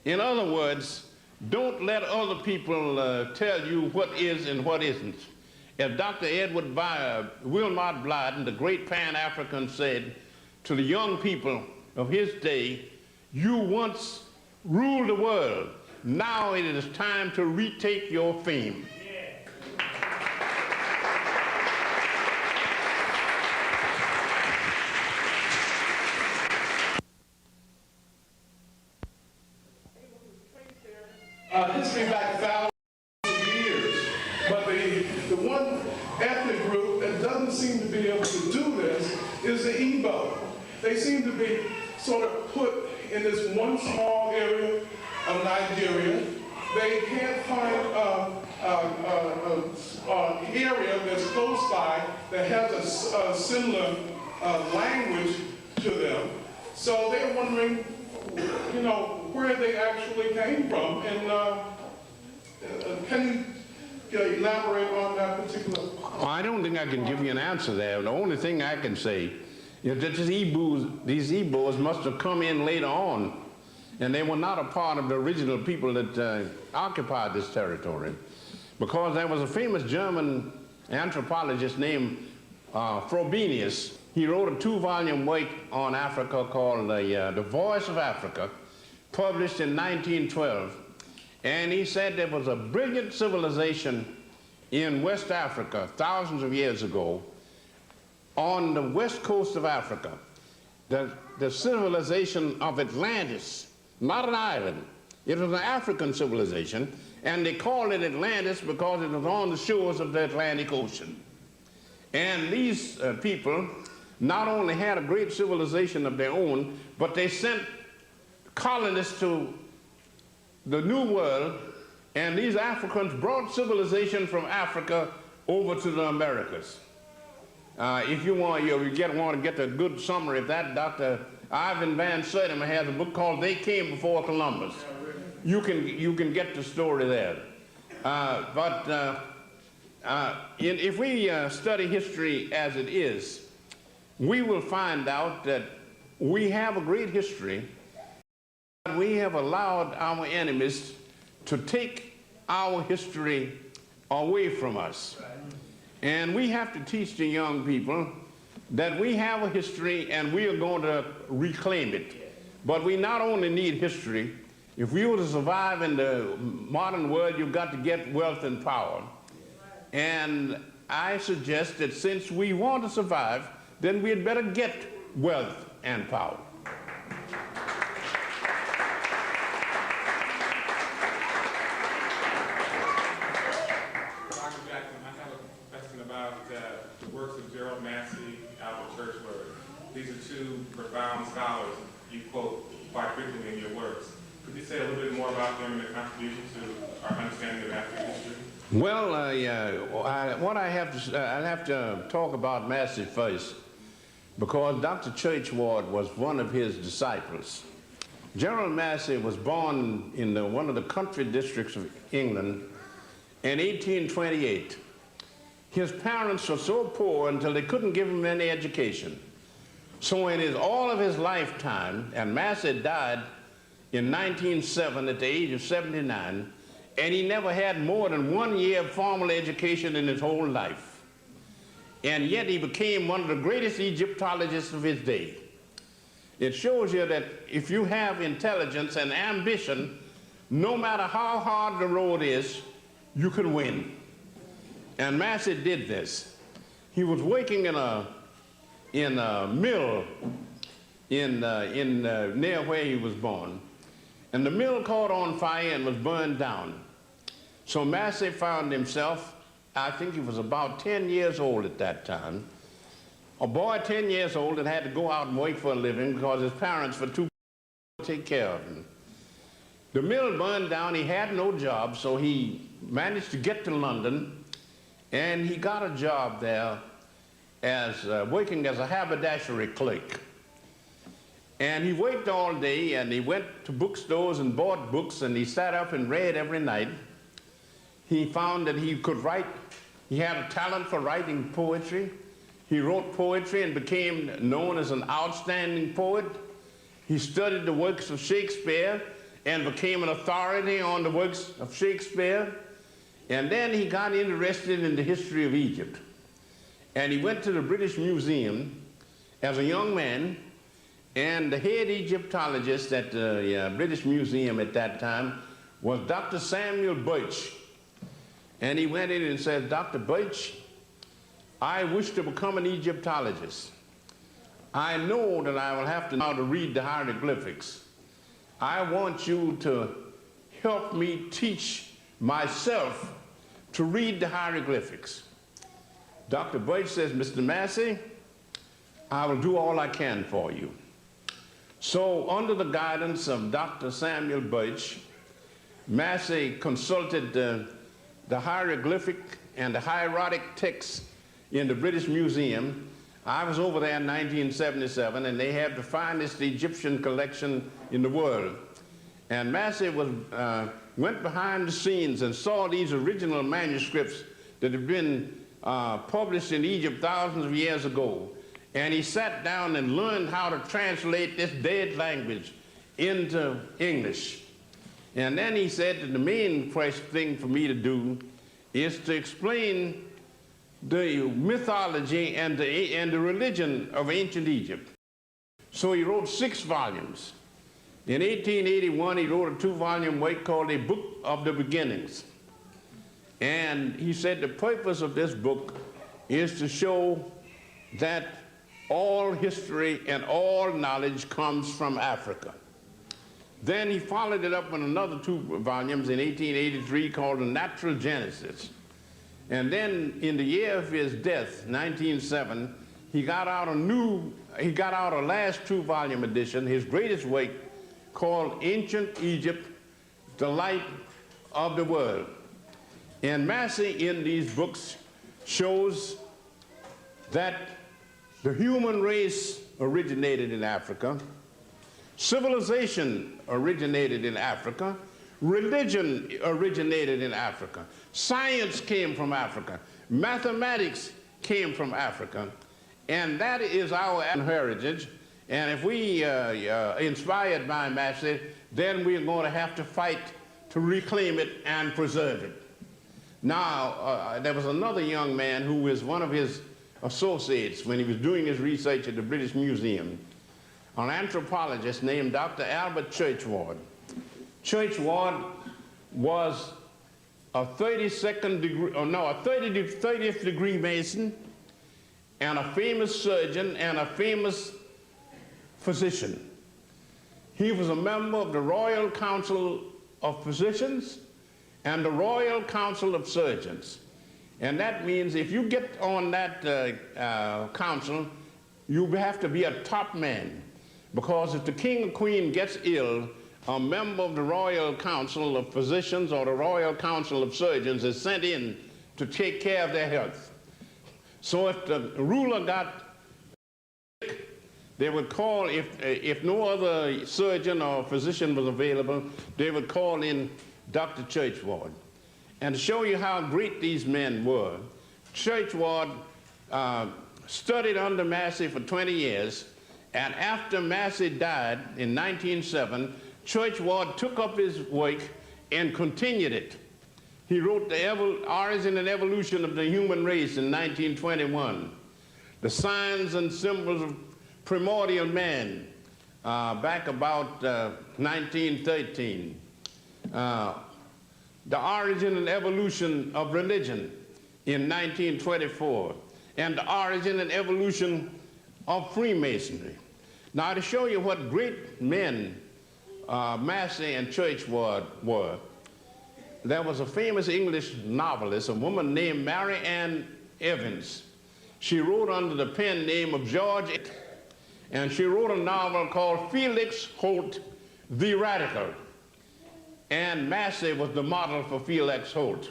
In other words, don't let other people tell you what is and what isn't. As Dr. Edward Wilmot Blyden, the great Pan-African, said to the young people of his day, you once ruled the world. Now it is time to retake your fame. History back thousands of years, but the one ethnic group that doesn't seem to be able to do this is the Igbo. They seem to be sort of put in this one small area of Nigeria. They can't find an area that's close by that has a similar language to them. So they're wondering, you know, where they actually came from. And can you elaborate on that particular? Well, I don't think I can give you an answer there. The only thing I can say is that these Igbos must have come in later on, and they were not a part of the original people that occupied this territory. Because there was a famous German anthropologist named Frobenius, He wrote a 2-volume work on Africa called The Voice of Africa, published in 1912. And he said there was a brilliant civilization in West Africa thousands of years ago on the west coast of Africa, the civilization of Atlantis, not an island. It was an African civilization, and they called it Atlantis because it was on the shores of the Atlantic Ocean. And these people not only had a great civilization of their own, but they sent colonists to the New World, and these Africans brought civilization from Africa over to the Americas. If you want to get a good summary of that, Dr. Ivan Van Sertima has a book called They Came Before Columbus. You can get the story there. If we study history as it is, we will find out that we have a great history. We have allowed our enemies to take our history away from us. And we have to teach the young people that we have a history and we are going to reclaim it. But we not only need history. If we were to survive in the modern world, you've got to get wealth and power. And I suggest that since we want to survive, then we'd better get wealth and power. These are two profound scholars you quote quite frequently in your works. Could you say a little bit more about them and their contribution to our understanding of African history? Well, I have to talk about Massey first, because Dr. Churchward was one of his disciples. General Massey was born in one of the country districts of England in 1828. His parents were so poor until they couldn't give him any education. So in all of his lifetime, and Massey died in 1907 at the age of 79, and he never had more than 1 year of formal education in his whole life. And yet he became one of the greatest Egyptologists of his day. It shows you that if you have intelligence and ambition, no matter how hard the road is, you can win. And Massey did this. He was working in a mill near where he was born. And the mill caught on fire and was burned down. So Massey found himself, I think he was about 10 years old at that time, a boy 10 years old that had to go out and work for a living because his parents were too poor to take care of him. The mill burned down, he had no job, so he managed to get to London, and he got a job there as working as a haberdashery clerk. And he worked all day, and he went to bookstores and bought books, and he sat up and read every night. He found that he could write. He had a talent for writing poetry. He wrote poetry and became known as an outstanding poet. He studied the works of Shakespeare and became an authority on the works of Shakespeare. And then he got interested in the history of Egypt. And he went to the British Museum as a young man, and the head Egyptologist at the British Museum at that time was Dr. Samuel Birch. And he went in and said, "Dr. Birch, I wish to become an Egyptologist. I know that I will have to know how to read the hieroglyphics. I want you to help me teach myself to read the hieroglyphics." Dr. Birch says, "Mr. Massey, I will do all I can for you." So under the guidance of Dr. Samuel Birch, Massey consulted the hieroglyphic and the hieratic texts in the British Museum. I was over there in 1977, and they had the finest Egyptian collection in the world. And Massey went behind the scenes and saw these original manuscripts that had been published in Egypt thousands of years ago. And he sat down and learned how to translate this dead language into English. And then he said that the main thing for me to do is to explain the mythology and the religion of ancient Egypt. So he wrote 6 volumes. In 1881, he wrote a 2-volume work called A Book of the Beginnings. And he said the purpose of this book is to show that all history and all knowledge comes from Africa. Then he followed it up with another 2 volumes in 1883 called The Natural Genesis. And then in the year of his death, 1907, he got out a last 2-volume edition, his greatest work, called Ancient Egypt, the Light of the World. And Massey in these books shows that the human race originated in Africa, civilization originated in Africa, religion originated in Africa, science came from Africa, mathematics came from Africa, and that is our heritage. And if we inspired by Massey, then we're going to have to fight to reclaim it and preserve it. Now, there was another young man who was one of his associates when he was doing his research at the British Museum, an anthropologist named Dr. Albert Churchward. Churchward was a 30th degree Mason and a famous surgeon and a famous physician. He was a member of the Royal Council of Physicians and the Royal Council of Surgeons. And that means if you get on that council, you have to be a top man. Because if the king or queen gets ill, a member of the Royal Council of Physicians or the Royal Council of Surgeons is sent in to take care of their health. So if the ruler got sick, they would call, if no other surgeon or physician was available, they would call in Dr. Churchward. And to show you how great these men were, Churchward studied under Massey for 20 years, and after Massey died in 1907, Churchward took up his work and continued it. He wrote The Origin and Evolution of the Human Race in 1921, The Signs and Symbols of Primordial Man, back about 1913. The Origin and Evolution of Religion in 1924, and The Origin and Evolution of Freemasonry. Now, to show you what great men Massey and Churchward were, there was a famous English novelist, a woman named Mary Ann Evans. She wrote under the pen name of George, and she wrote a novel called Felix Holt, the Radical. And Massey was the model for Felix Holt.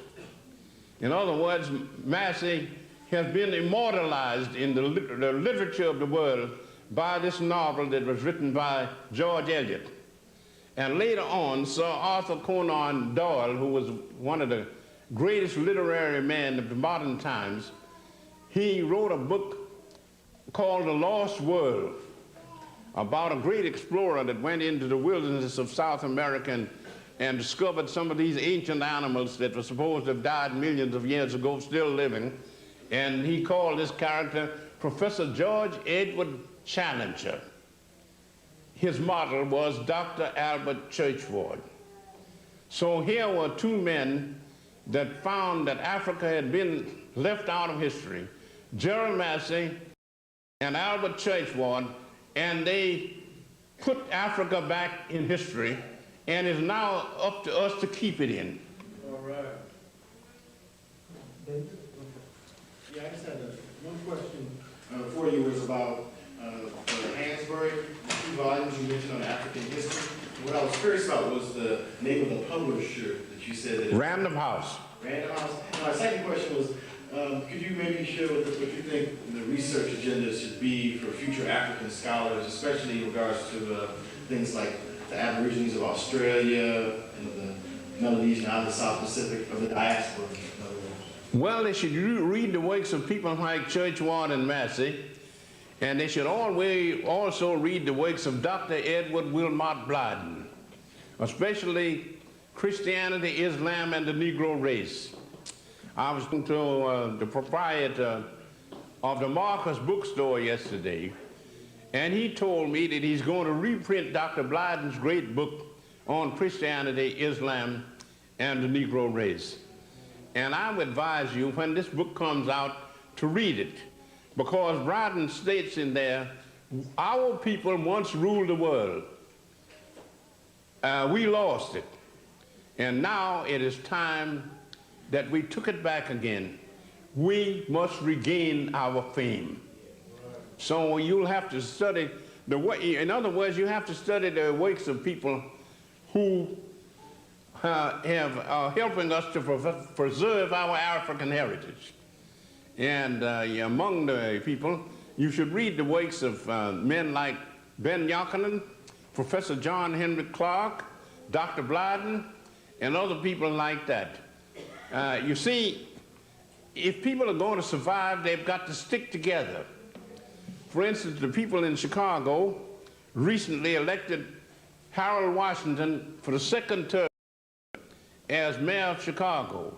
In other words, Massey has been immortalized in the literature of the world by this novel that was written by George Eliot. And later on, Sir Arthur Conan Doyle, who was one of the greatest literary men of the modern times, he wrote a book called The Lost World about a great explorer that went into the wilderness of South America and discovered some of these ancient animals that were supposed to have died millions of years ago, still living. And he called this character Professor George Edward Challenger. His model was Dr. Albert Churchward. So here were 2 men that found that Africa had been left out of history, Gerald Massey and Albert Churchward, and they put Africa back in history, and it's now up to us to keep it in. All right. Yeah, I just had one question for you was about Hansberry, the 2 volumes you mentioned on African history. What I was curious about was the name of the publisher that you said that Random House. Random House. And my second question was, could you maybe share with us what you think the research agenda should be for future African scholars, especially in regards to things like the Aborigines of Australia and the Melanesian out of the South Pacific, of the diaspora? Well, they should read the works of people like Churchward and Massey, and they should always also read the works of Dr. Edward Wilmot Blyden, especially Christianity, Islam, and the Negro race. I was talking to the proprietor of the Marcus bookstore yesterday, and he told me that he's going to reprint Dr. Blyden's great book on Christianity, Islam, and the Negro race. And I would advise you, when this book comes out, to read it, because Blyden states in there, our people once ruled the world. We lost it. And now it is time that we took it back again. We must regain our fame. So you'll have to study the way, in other words, you have to study the works of people who are helping us to preserve our African heritage. And among the people, you should read the works of men like Ben Yochanan, Professor John Henry Clark, Dr. Blyden, and other people like that. You see, if people are going to survive, they've got to stick together. For instance, the people in Chicago recently elected Harold Washington for the second term as mayor of Chicago.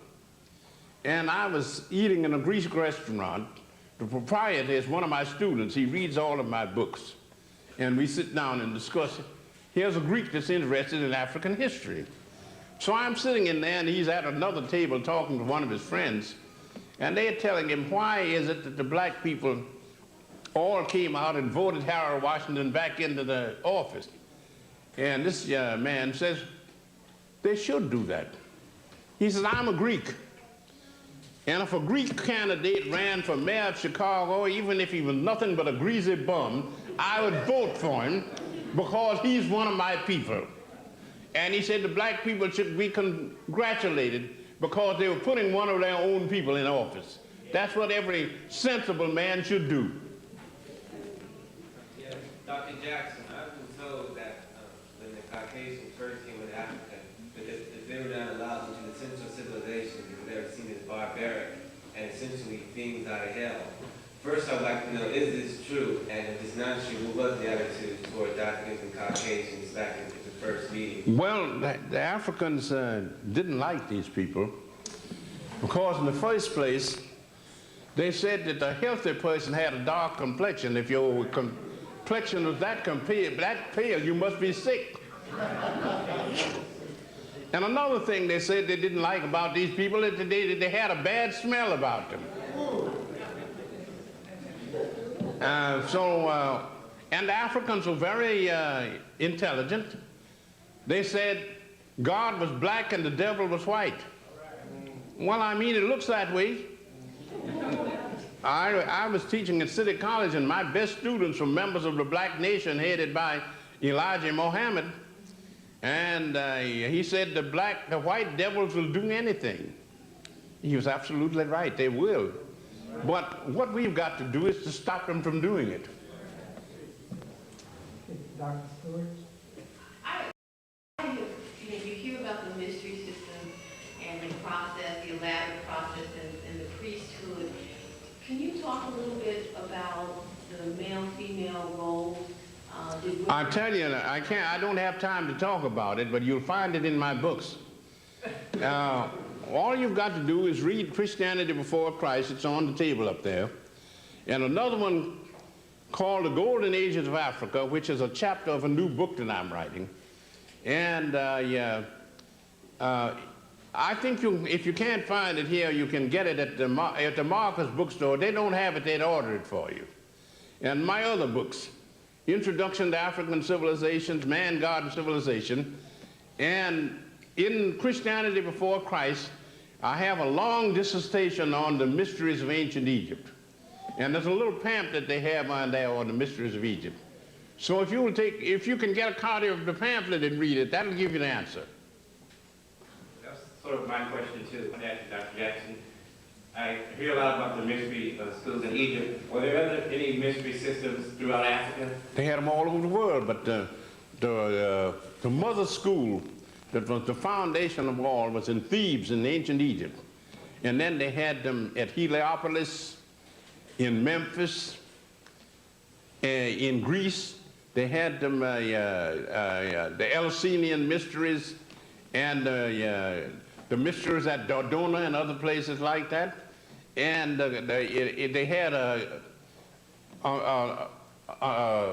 And I was eating in a Greek restaurant. The proprietor is one of my students. He reads all of my books. And we sit down and discuss it. Here's a Greek that's interested in African history. So I'm sitting in there, and he's at another table talking to one of his friends. And they're telling him, why is it that the black people all came out and voted Harold Washington back into the office? And this man says, they should do that. He says, I'm a Greek. And if a Greek candidate ran for mayor of Chicago, even if he was nothing but a greasy bum, I would vote for him because he's one of my people. And he said the black people should be congratulated because they were putting one of their own people in office. That's what every sensible man should do. Yeah, Dr. Jackson, I've been told that when the Caucasians first came to Africa, that they were not allowed into the Central civilization because they were seen as barbaric and essentially things out of hell. First, I'd like to know, is this true? And if it's not true, what was the attitude toward Africans and Caucasians back in the first meeting? Well, the Africans didn't like these people because in the first place, they said that a healthy person had a dark complexion. If your complexion was that pale, you must be sick. And another thing they said they didn't like about these people is that they had a bad smell about them. And the Africans were very intelligent. They said God was black and the devil was white. Well, I mean, it looks that way. I was teaching at City College, and my best students were members of the Black Nation headed by Elijah Muhammad. And he said the white devils will do anything. He was absolutely right, they will. But what we've got to do is to stop them from doing it. Dr. Stewart? You hear about the mystery system and the process, the elaborate process and the priesthood. Can you talk a little bit about the male-female roles? I tell you, I don't have time to talk about it, but you'll find it in my books. All you've got to do is read Christianity Before Christ. It's on the table up there. And another one called The Golden Ages of Africa, which is a chapter of a new book that I'm writing. And I think if you can't find it here, you can get it at the Marcus bookstore. They don't have it, they'd order it for you. And my other books, Introduction to African Civilizations, Man, God, and Civilization, and in Christianity Before Christ, I have a long dissertation on the mysteries of ancient Egypt. And there's a little pamphlet they have on there on the mysteries of Egypt. So if you can get a copy of the pamphlet and read it, that'll give you the answer. That's sort of my question too. I ask you, Dr. Jackson. I hear a lot about the mystery schools in Egypt. Were there any mystery systems throughout Africa? They had them all over the world, but the mother school that was the foundation of all was in Thebes in ancient Egypt. And then they had them at Heliopolis, in Memphis, in Greece. They had them, the Eleusinian mysteries, and the the mysteries at Dodona and other places like that. And they had a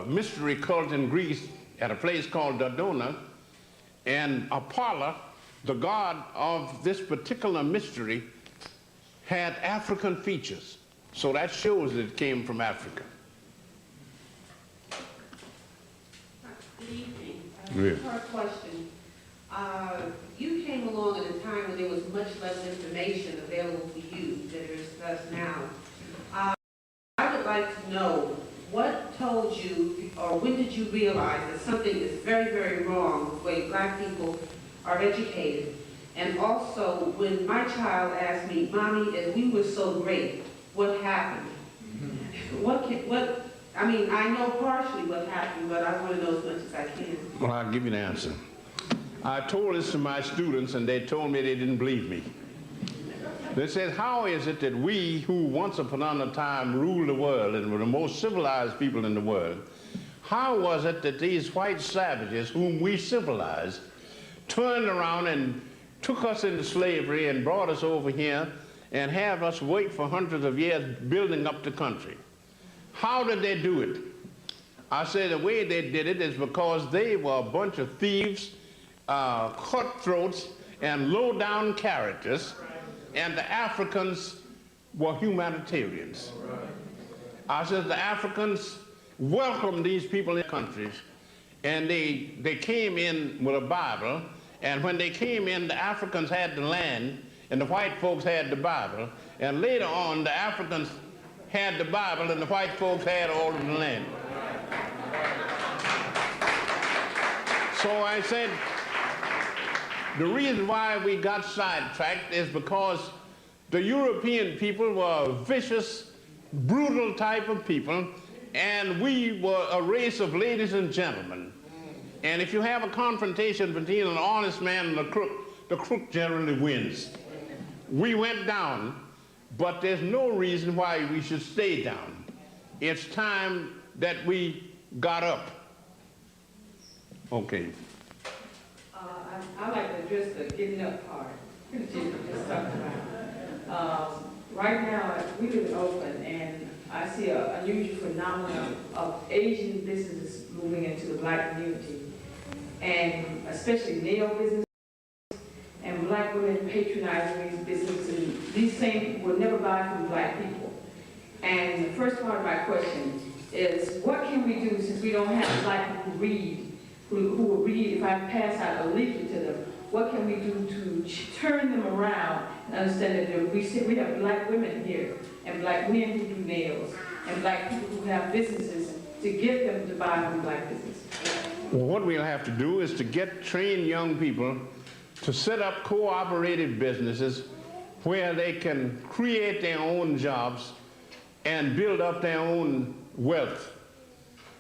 mystery cult in Greece at a place called Dodona, and Apollo, the god of this particular mystery, had African features. So that shows that it came from Africa. Good evening. Yeah. Her question. You came along at a time when there was much less information available to you than there is to us now. I would like to know what told you, or when did you realize that something is very, very wrong with the way black people are educated? And also, when my child asked me, Mommy, if we were so great, what happened? I mean, I know partially what happened, but I want to know as much as I can. Well, I'll give you the answer. I told this to my students, and they told me they didn't believe me. They said, how is it that we, who once upon a time ruled the world and were the most civilized people in the world, how was it that these white savages, whom we civilized, turned around and took us into slavery and brought us over here and have us wait for hundreds of years building up the country? How did they do it? I say the way they did it is because they were a bunch of thieves, cutthroats, and low-down characters, and the Africans were humanitarians. I said the Africans welcomed these people in countries, and they came in with a Bible, and when they came in, the Africans had the land, and the white folks had the Bible, and later on, the Africans had the Bible, and the white folks had all of the land. So I said, the reason why we got sidetracked is because the European people were a vicious, brutal type of people, and we were a race of ladies and gentlemen. And if you have a confrontation between an honest man and the crook generally wins. We went down, but there's no reason why we should stay down. It's time that we got up. Okay. I like to address the getting up part that you just talked about. Right now, we live in Oakland, and I see an unusual phenomenon of Asian businesses moving into the black community, and especially nail business, and black women patronizing these businesses. And these same people will never buy from black people. And the first part of my question is, what can we do, since we don't have black people who read, who will read, if I pass out a leaflet to them, what can we do to turn them around and understand that we have black women here, and black men who do nails, and black people who have businesses, to get them to buy from black businesses? Well, what we'll have to do is to get trained young people to set up cooperative businesses where they can create their own jobs and build up their own wealth.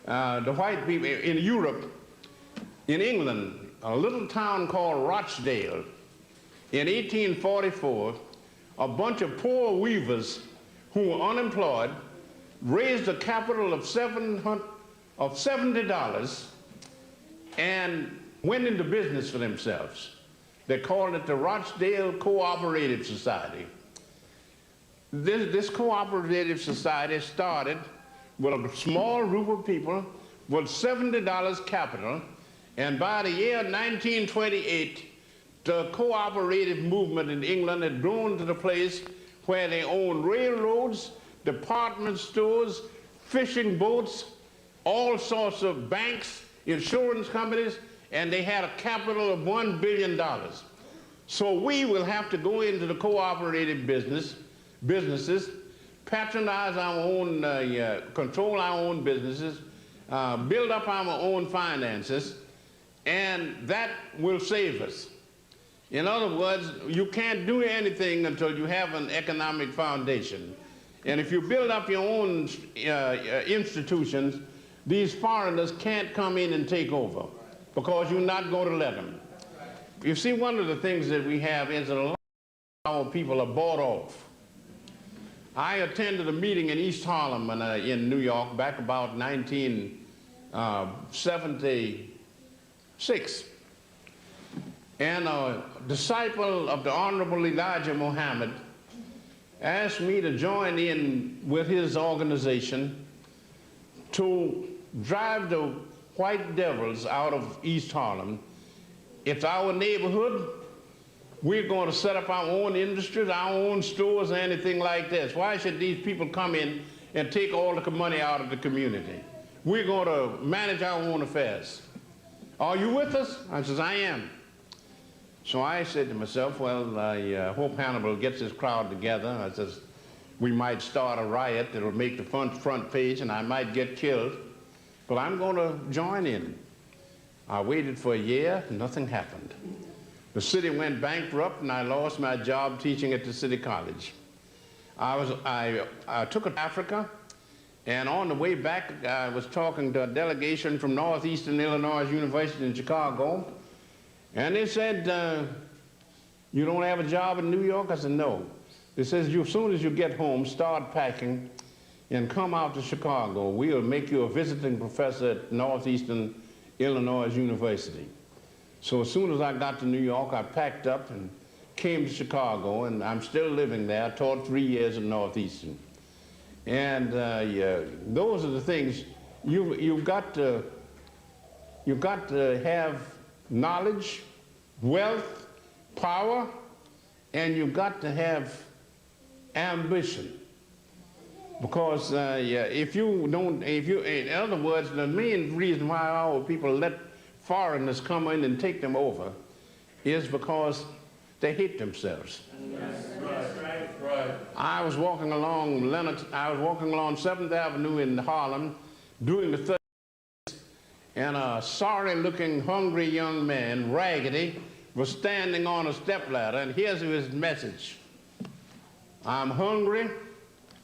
The white people in Europe, in England, a little town called Rochdale, in 1844, a bunch of poor weavers who were unemployed raised a capital of $70 and went into business for themselves. They called it the Rochdale Cooperative Society. This cooperative society started with a small group of people with $70 capital, and by the year 1928, the cooperative movement in England had grown to the place where they owned railroads, department stores, fishing boats, all sorts of banks, insurance companies, and they had a capital of $1 billion. So we will have to go into the cooperative businesses, patronize our own, control our own businesses, build up our own finances, and that will save us. In other words, you can't do anything until you have an economic foundation. And if you build up your own institutions, these foreigners can't come in and take over because you're not going to let them. You see, one of the things that we have is that a lot of our people are bought off. I attended a meeting in East Harlem in New York back about 1976. and a disciple of the Honorable Elijah Muhammad asked me to join in with his organization to drive the white devils out of East Harlem. It's our neighborhood. We're going to set up our own industries, our own stores, anything like this. Why should these people come in and take all the money out of the community? We're going to manage our own affairs. Are you with us? I says, I am. So I said to myself, well, I hope Hannibal gets his crowd together. I says, we might start a riot that'll make the front page and I might get killed, but I'm going to join in. I waited for a year, nothing happened. The city went bankrupt and I lost my job teaching at the city college. I took it to Africa, and on the way back I was talking to a delegation from Northeastern Illinois University in Chicago, and they said, you don't have a job in New York? I said, no. They says, as soon as you get home, start packing and come out to Chicago. We'll make you a visiting professor at Northeastern Illinois University. So as soon as I got to New York, I packed up and came to Chicago, and I'm still living there. I taught 3 years at Northeastern. And those are the things. You've got to have knowledge, wealth, power, and you've got to have ambition. Because in other words, the main reason why our people let foreigners come in and take them over is because they hate themselves. Yes, right. I was walking along 7th Avenue in Harlem during the 30s, and a sorry-looking, hungry young man, raggedy, was standing on a stepladder, and here's his message. I'm hungry,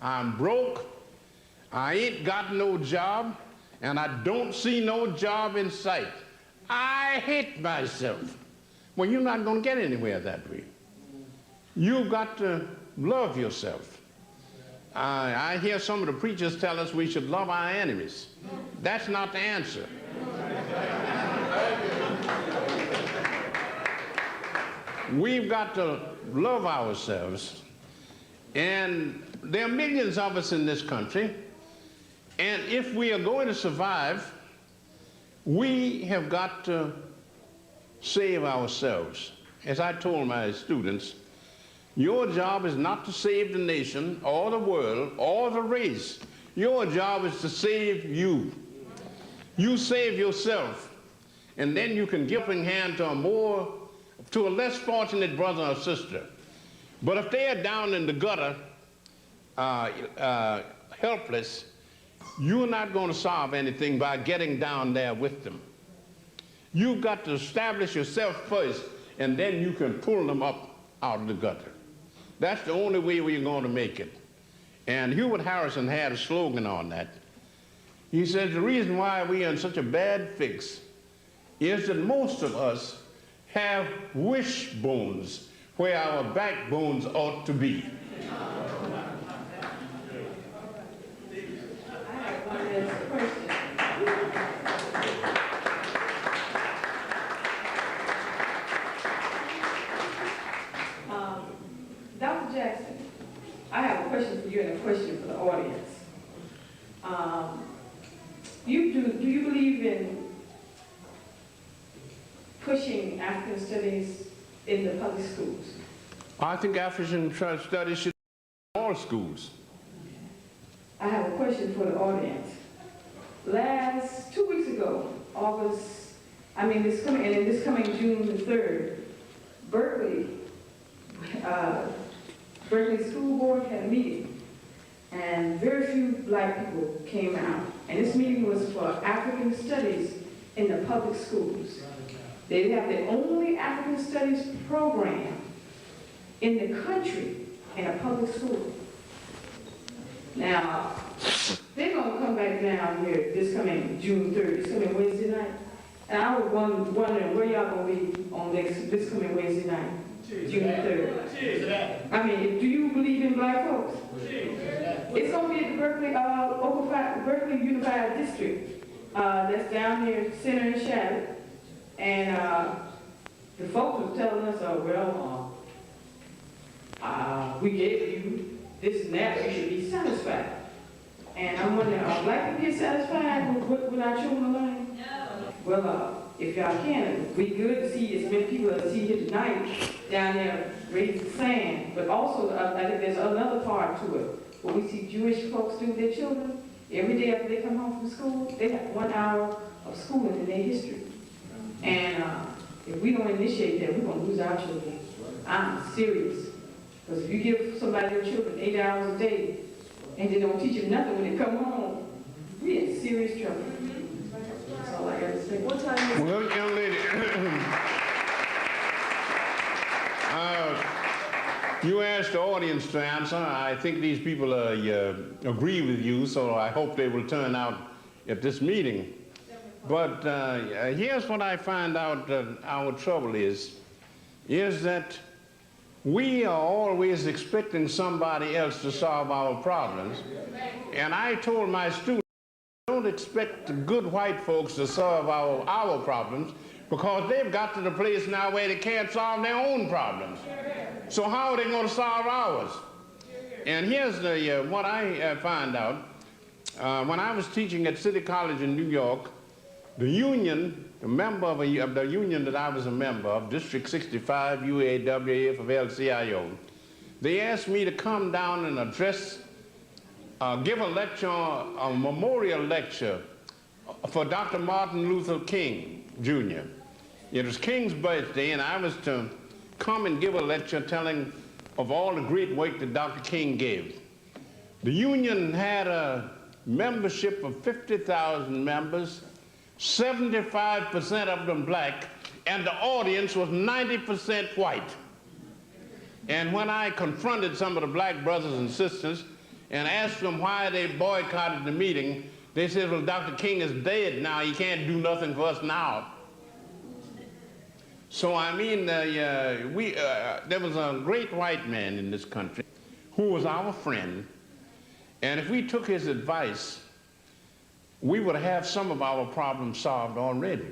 I'm broke, I ain't got no job, and I don't see no job in sight. I hate myself. Well, you're not going to get anywhere that way. You've got to love yourself. I hear some of the preachers tell us we should love our enemies. That's not the answer. We've got to love ourselves. And there are millions of us in this country, and if we are going to survive, we have got to save ourselves. As I told my students, your job is not to save the nation or the world or the race. Your job is to save you. You save yourself, and then you can give a hand to a less fortunate brother or sister. But if they are down in the gutter, helpless, you're not going to solve anything by getting down there with them. You've got to establish yourself first, and then you can pull them up out of the gutter. That's the only way we're going to make it. And Hubert Harrison had a slogan on that. He says the reason why we are in such a bad fix is that most of us have wishbones where our backbones ought to be. Dr. Jackson, I have a question for you and a question for the audience. Do you believe in pushing African studies in the public schools? I think African studies should be in all schools. I have a question for the audience. 2 weeks ago, this coming June the 3rd, Berkeley School Board had a meeting, and very few black people came out. And this meeting was for African studies in the public schools. They have the only African studies program in the country in a public school. Now, they're going to come back down here this coming June 3rd, this coming Wednesday night. And I was wondering where y'all going to be on this coming Wednesday night, June 3rd. I mean, do you believe in black folks? It's going to be at the Berkeley Unified District. That's down here, Center and Shattuck. And the folks was telling us, we gave you this and that, you should be satisfied. And I'm wondering, are black people get satisfied with our children learning? No. Well, if y'all can, we good to see as many people as see here tonight down there raising sand, but also I think there's another part to it. When we see Jewish folks do their children, every day after they come home from school, they have 1 hour of schooling in their history. And if we don't initiate that, we're going to lose our children. I'm serious. Because if you give somebody your children 8 hours a day, and they don't teach them nothing when they come home, we in serious trouble. That's all I got to say. What time is it? Well, young lady, you asked the audience to answer. I think these people agree with you, so I hope they will turn out at this meeting. But here's what I find out our trouble is that we are always expecting somebody else to solve our problems. And I told my students, don't expect the good white folks to solve our problems, because they've got to the place now where they can't solve their own problems. So how are they going to solve ours? And here's what I found out. When I was teaching at City College in New York, the union, the member of the union that I was a member of, District 65, UAWF of LCIO, they asked me to come down and address, give a lecture, a memorial lecture for Dr. Martin Luther King, Jr. It was King's birthday, and I was to come and give a lecture telling of all the great work that Dr. King gave. The union had a membership of 50,000 members, 75% of them black, and the audience was 90% white. And when I confronted some of the black brothers and sisters and asked them why they boycotted the meeting, they said, well, Dr. King is dead now. He can't do nothing for us now. So, I mean, there was a great white man in this country who was our friend, and if we took his advice, we would have some of our problems solved already.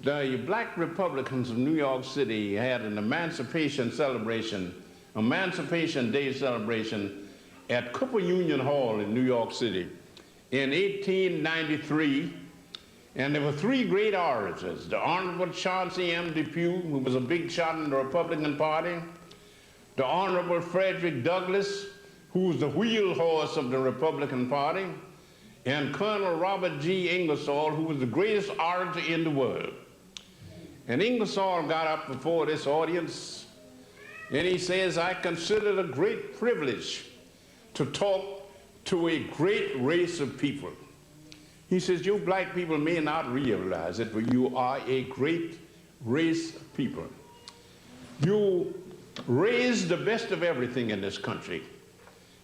The black Republicans of New York City had an Emancipation celebration, Emancipation Day celebration at Cooper Union Hall in New York City in 1893, and there were 3 great orators: the Honorable Chauncey M. Depew, who was a big shot in the Republican Party; the Honorable Frederick Douglass, who was the wheel horse of the Republican Party; and Colonel Robert G. Ingersoll, who was the greatest orator in the world. And Ingersoll got up before this audience, and he says, I consider it a great privilege to talk to a great race of people. He says, you black people may not realize it, but you are a great race of people. You raised the best of everything in this country.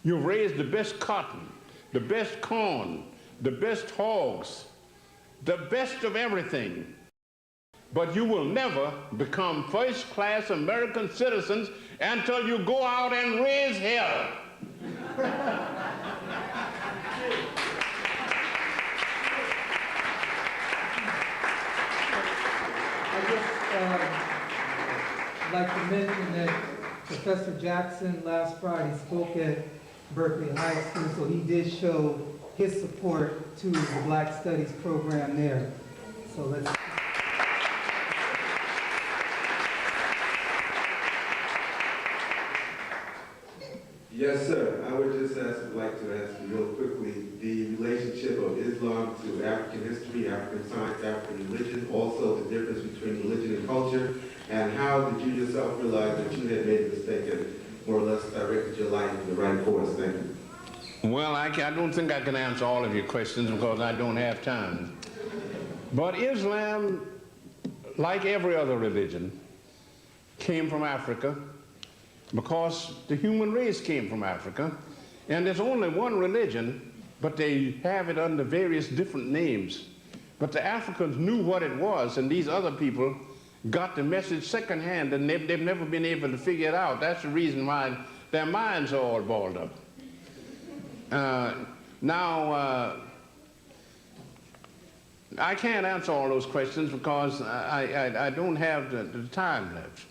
You raised the best cotton, the best corn, the best hogs, the best of everything. But you will never become first-class American citizens until you go out and raise hell. I'd like to mention that Professor Jackson last Friday spoke at Berkeley High School, so he did show his support to the Black Studies program there. So let's. Yes, sir. I would just like to ask you real quickly the relationship of Islam to African history, African science, African religion, also the difference between religion and culture, and how did you yourself realize that you had made a mistake and more or less directed your life in the right course? Thank you. Well, I don't think I can answer all of your questions because I don't have time. But Islam, like every other religion, came from Africa because the human race came from Africa. And there's only one religion, but they have it under various different names. But the Africans knew what it was, and these other people got the message secondhand, and they've never been able to figure it out. That's the reason why their minds are all balled up. I can't answer all those questions because I don't have the time left.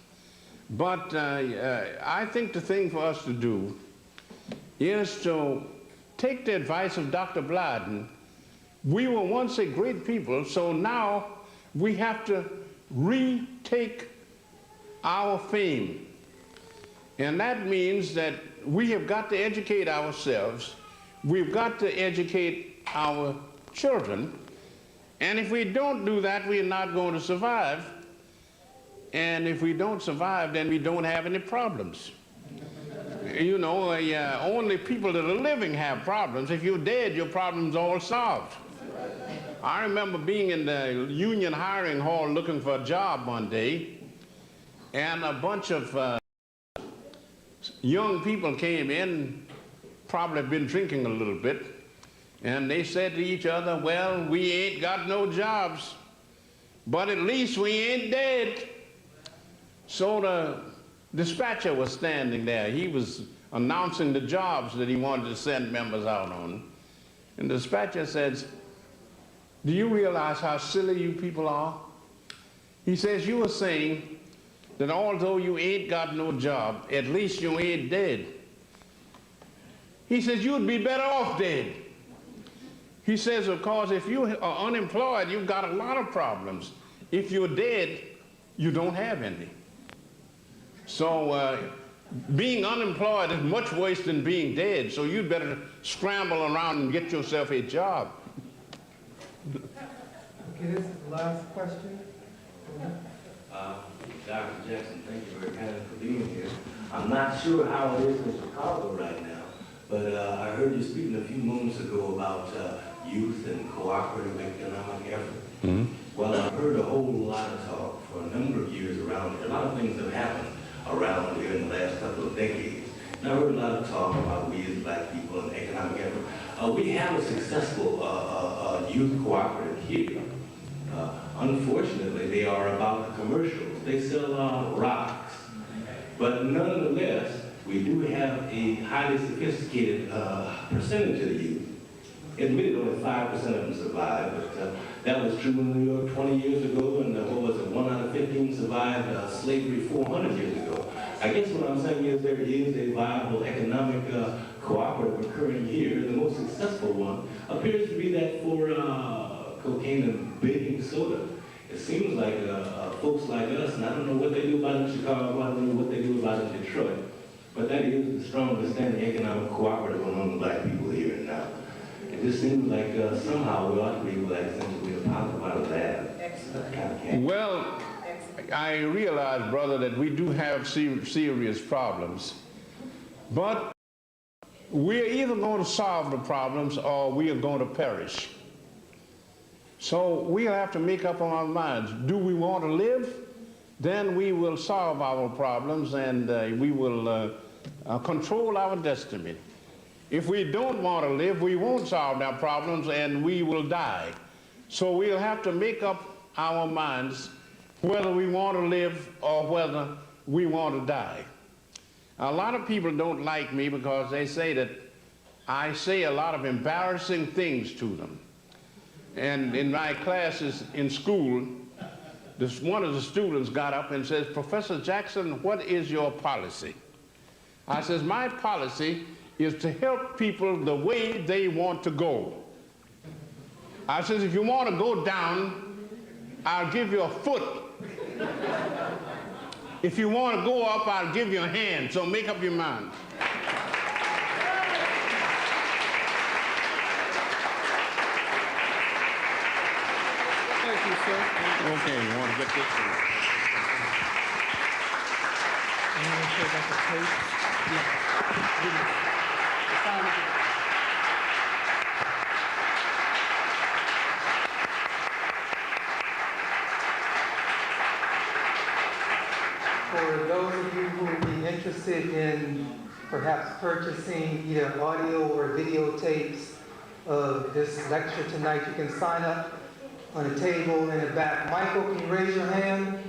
But I think the thing for us to do is to take the advice of Dr. Blyden. We were once a great people, so now we have to retake our fame. And that means that we have got to educate ourselves. We've got to educate our children. And if we don't do that, we're not going to survive. And if we don't survive, then we don't have any problems. You know, only people that are living have problems. If you're dead, your problem's all solved. I remember being in the union hiring hall looking for a job one day, and a bunch of young people came in, probably been drinking a little bit, and they said to each other, well, we ain't got no jobs, but at least we ain't dead. So the dispatcher was standing there. He was announcing the jobs that he wanted to send members out on. And the dispatcher says, do you realize how silly you people are? He says, you were saying that although you ain't got no job, at least you ain't dead. He says, you'd be better off dead. He says, of course, if you are unemployed, you've got a lot of problems. If you're dead, you don't have any. So being unemployed is much worse than being dead, so you'd better scramble around and get yourself a job. Okay, this is the last question. Dr. Jackson, thank you very kindly for being here. I'm not sure how it is in Chicago right now, but I heard you speaking a few moments ago about youth and cooperative economic effort. Mm-hmm. Well, I've heard a whole lot of talk for a number of years around here. A lot of things have happened around here in the last couple of decades. And I heard a lot of talk about we as black people and economic effort. We have a successful youth cooperative here. Unfortunately, they are about the commercials. They sell rocks. But nonetheless, we do have a highly sophisticated percentage of the youth. Admitted only 5% of them survived, but that was true in New York 20 years ago, and what was it, 1 out of 15 survived slavery 400 years ago. I guess what I'm saying is there is a viable economic cooperative occurring here. The most successful one appears to be that for cocaine and baking soda. It seems like folks like us, and I don't know what they do about it in Chicago, I don't know what they do about it in Detroit, but that is the strongest standing economic cooperative among black people here and now. It just seems like somehow we ought to be like essentially a pop out of that. Well, I realize, brother, that we do have serious problems, but we're either going to solve the problems or we are going to perish. So we'll have to make up our minds. Do we want to live? Then we will solve our problems and we will control our destiny. If we don't want to live, we won't solve our problems and we will die. So we'll have to make up our minds whether we want to live or whether we want to die. A lot of people don't like me because they say that I say a lot of embarrassing things to them. And in my classes in school, one of the students got up and says, Professor Jackson, what is your policy? I says, my policy is to help people the way they want to go. I says, if you want to go down, I'll give you a foot. If you want to go up, I'll give you a hand. So make up your mind. Thank you, sir. Okay, you want to get this one? You want to show back the tape? Yeah. For those of you who would be interested in perhaps purchasing either audio or videotapes of this lecture tonight, you can sign up on a table in the back. Michael, can you raise your hand?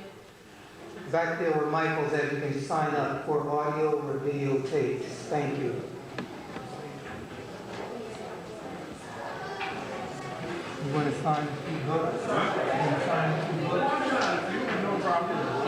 Back there where Michael's at, you can sign up for audio or videotapes. Thank you. You want to sign a few books? You want to sign a few books? No problem.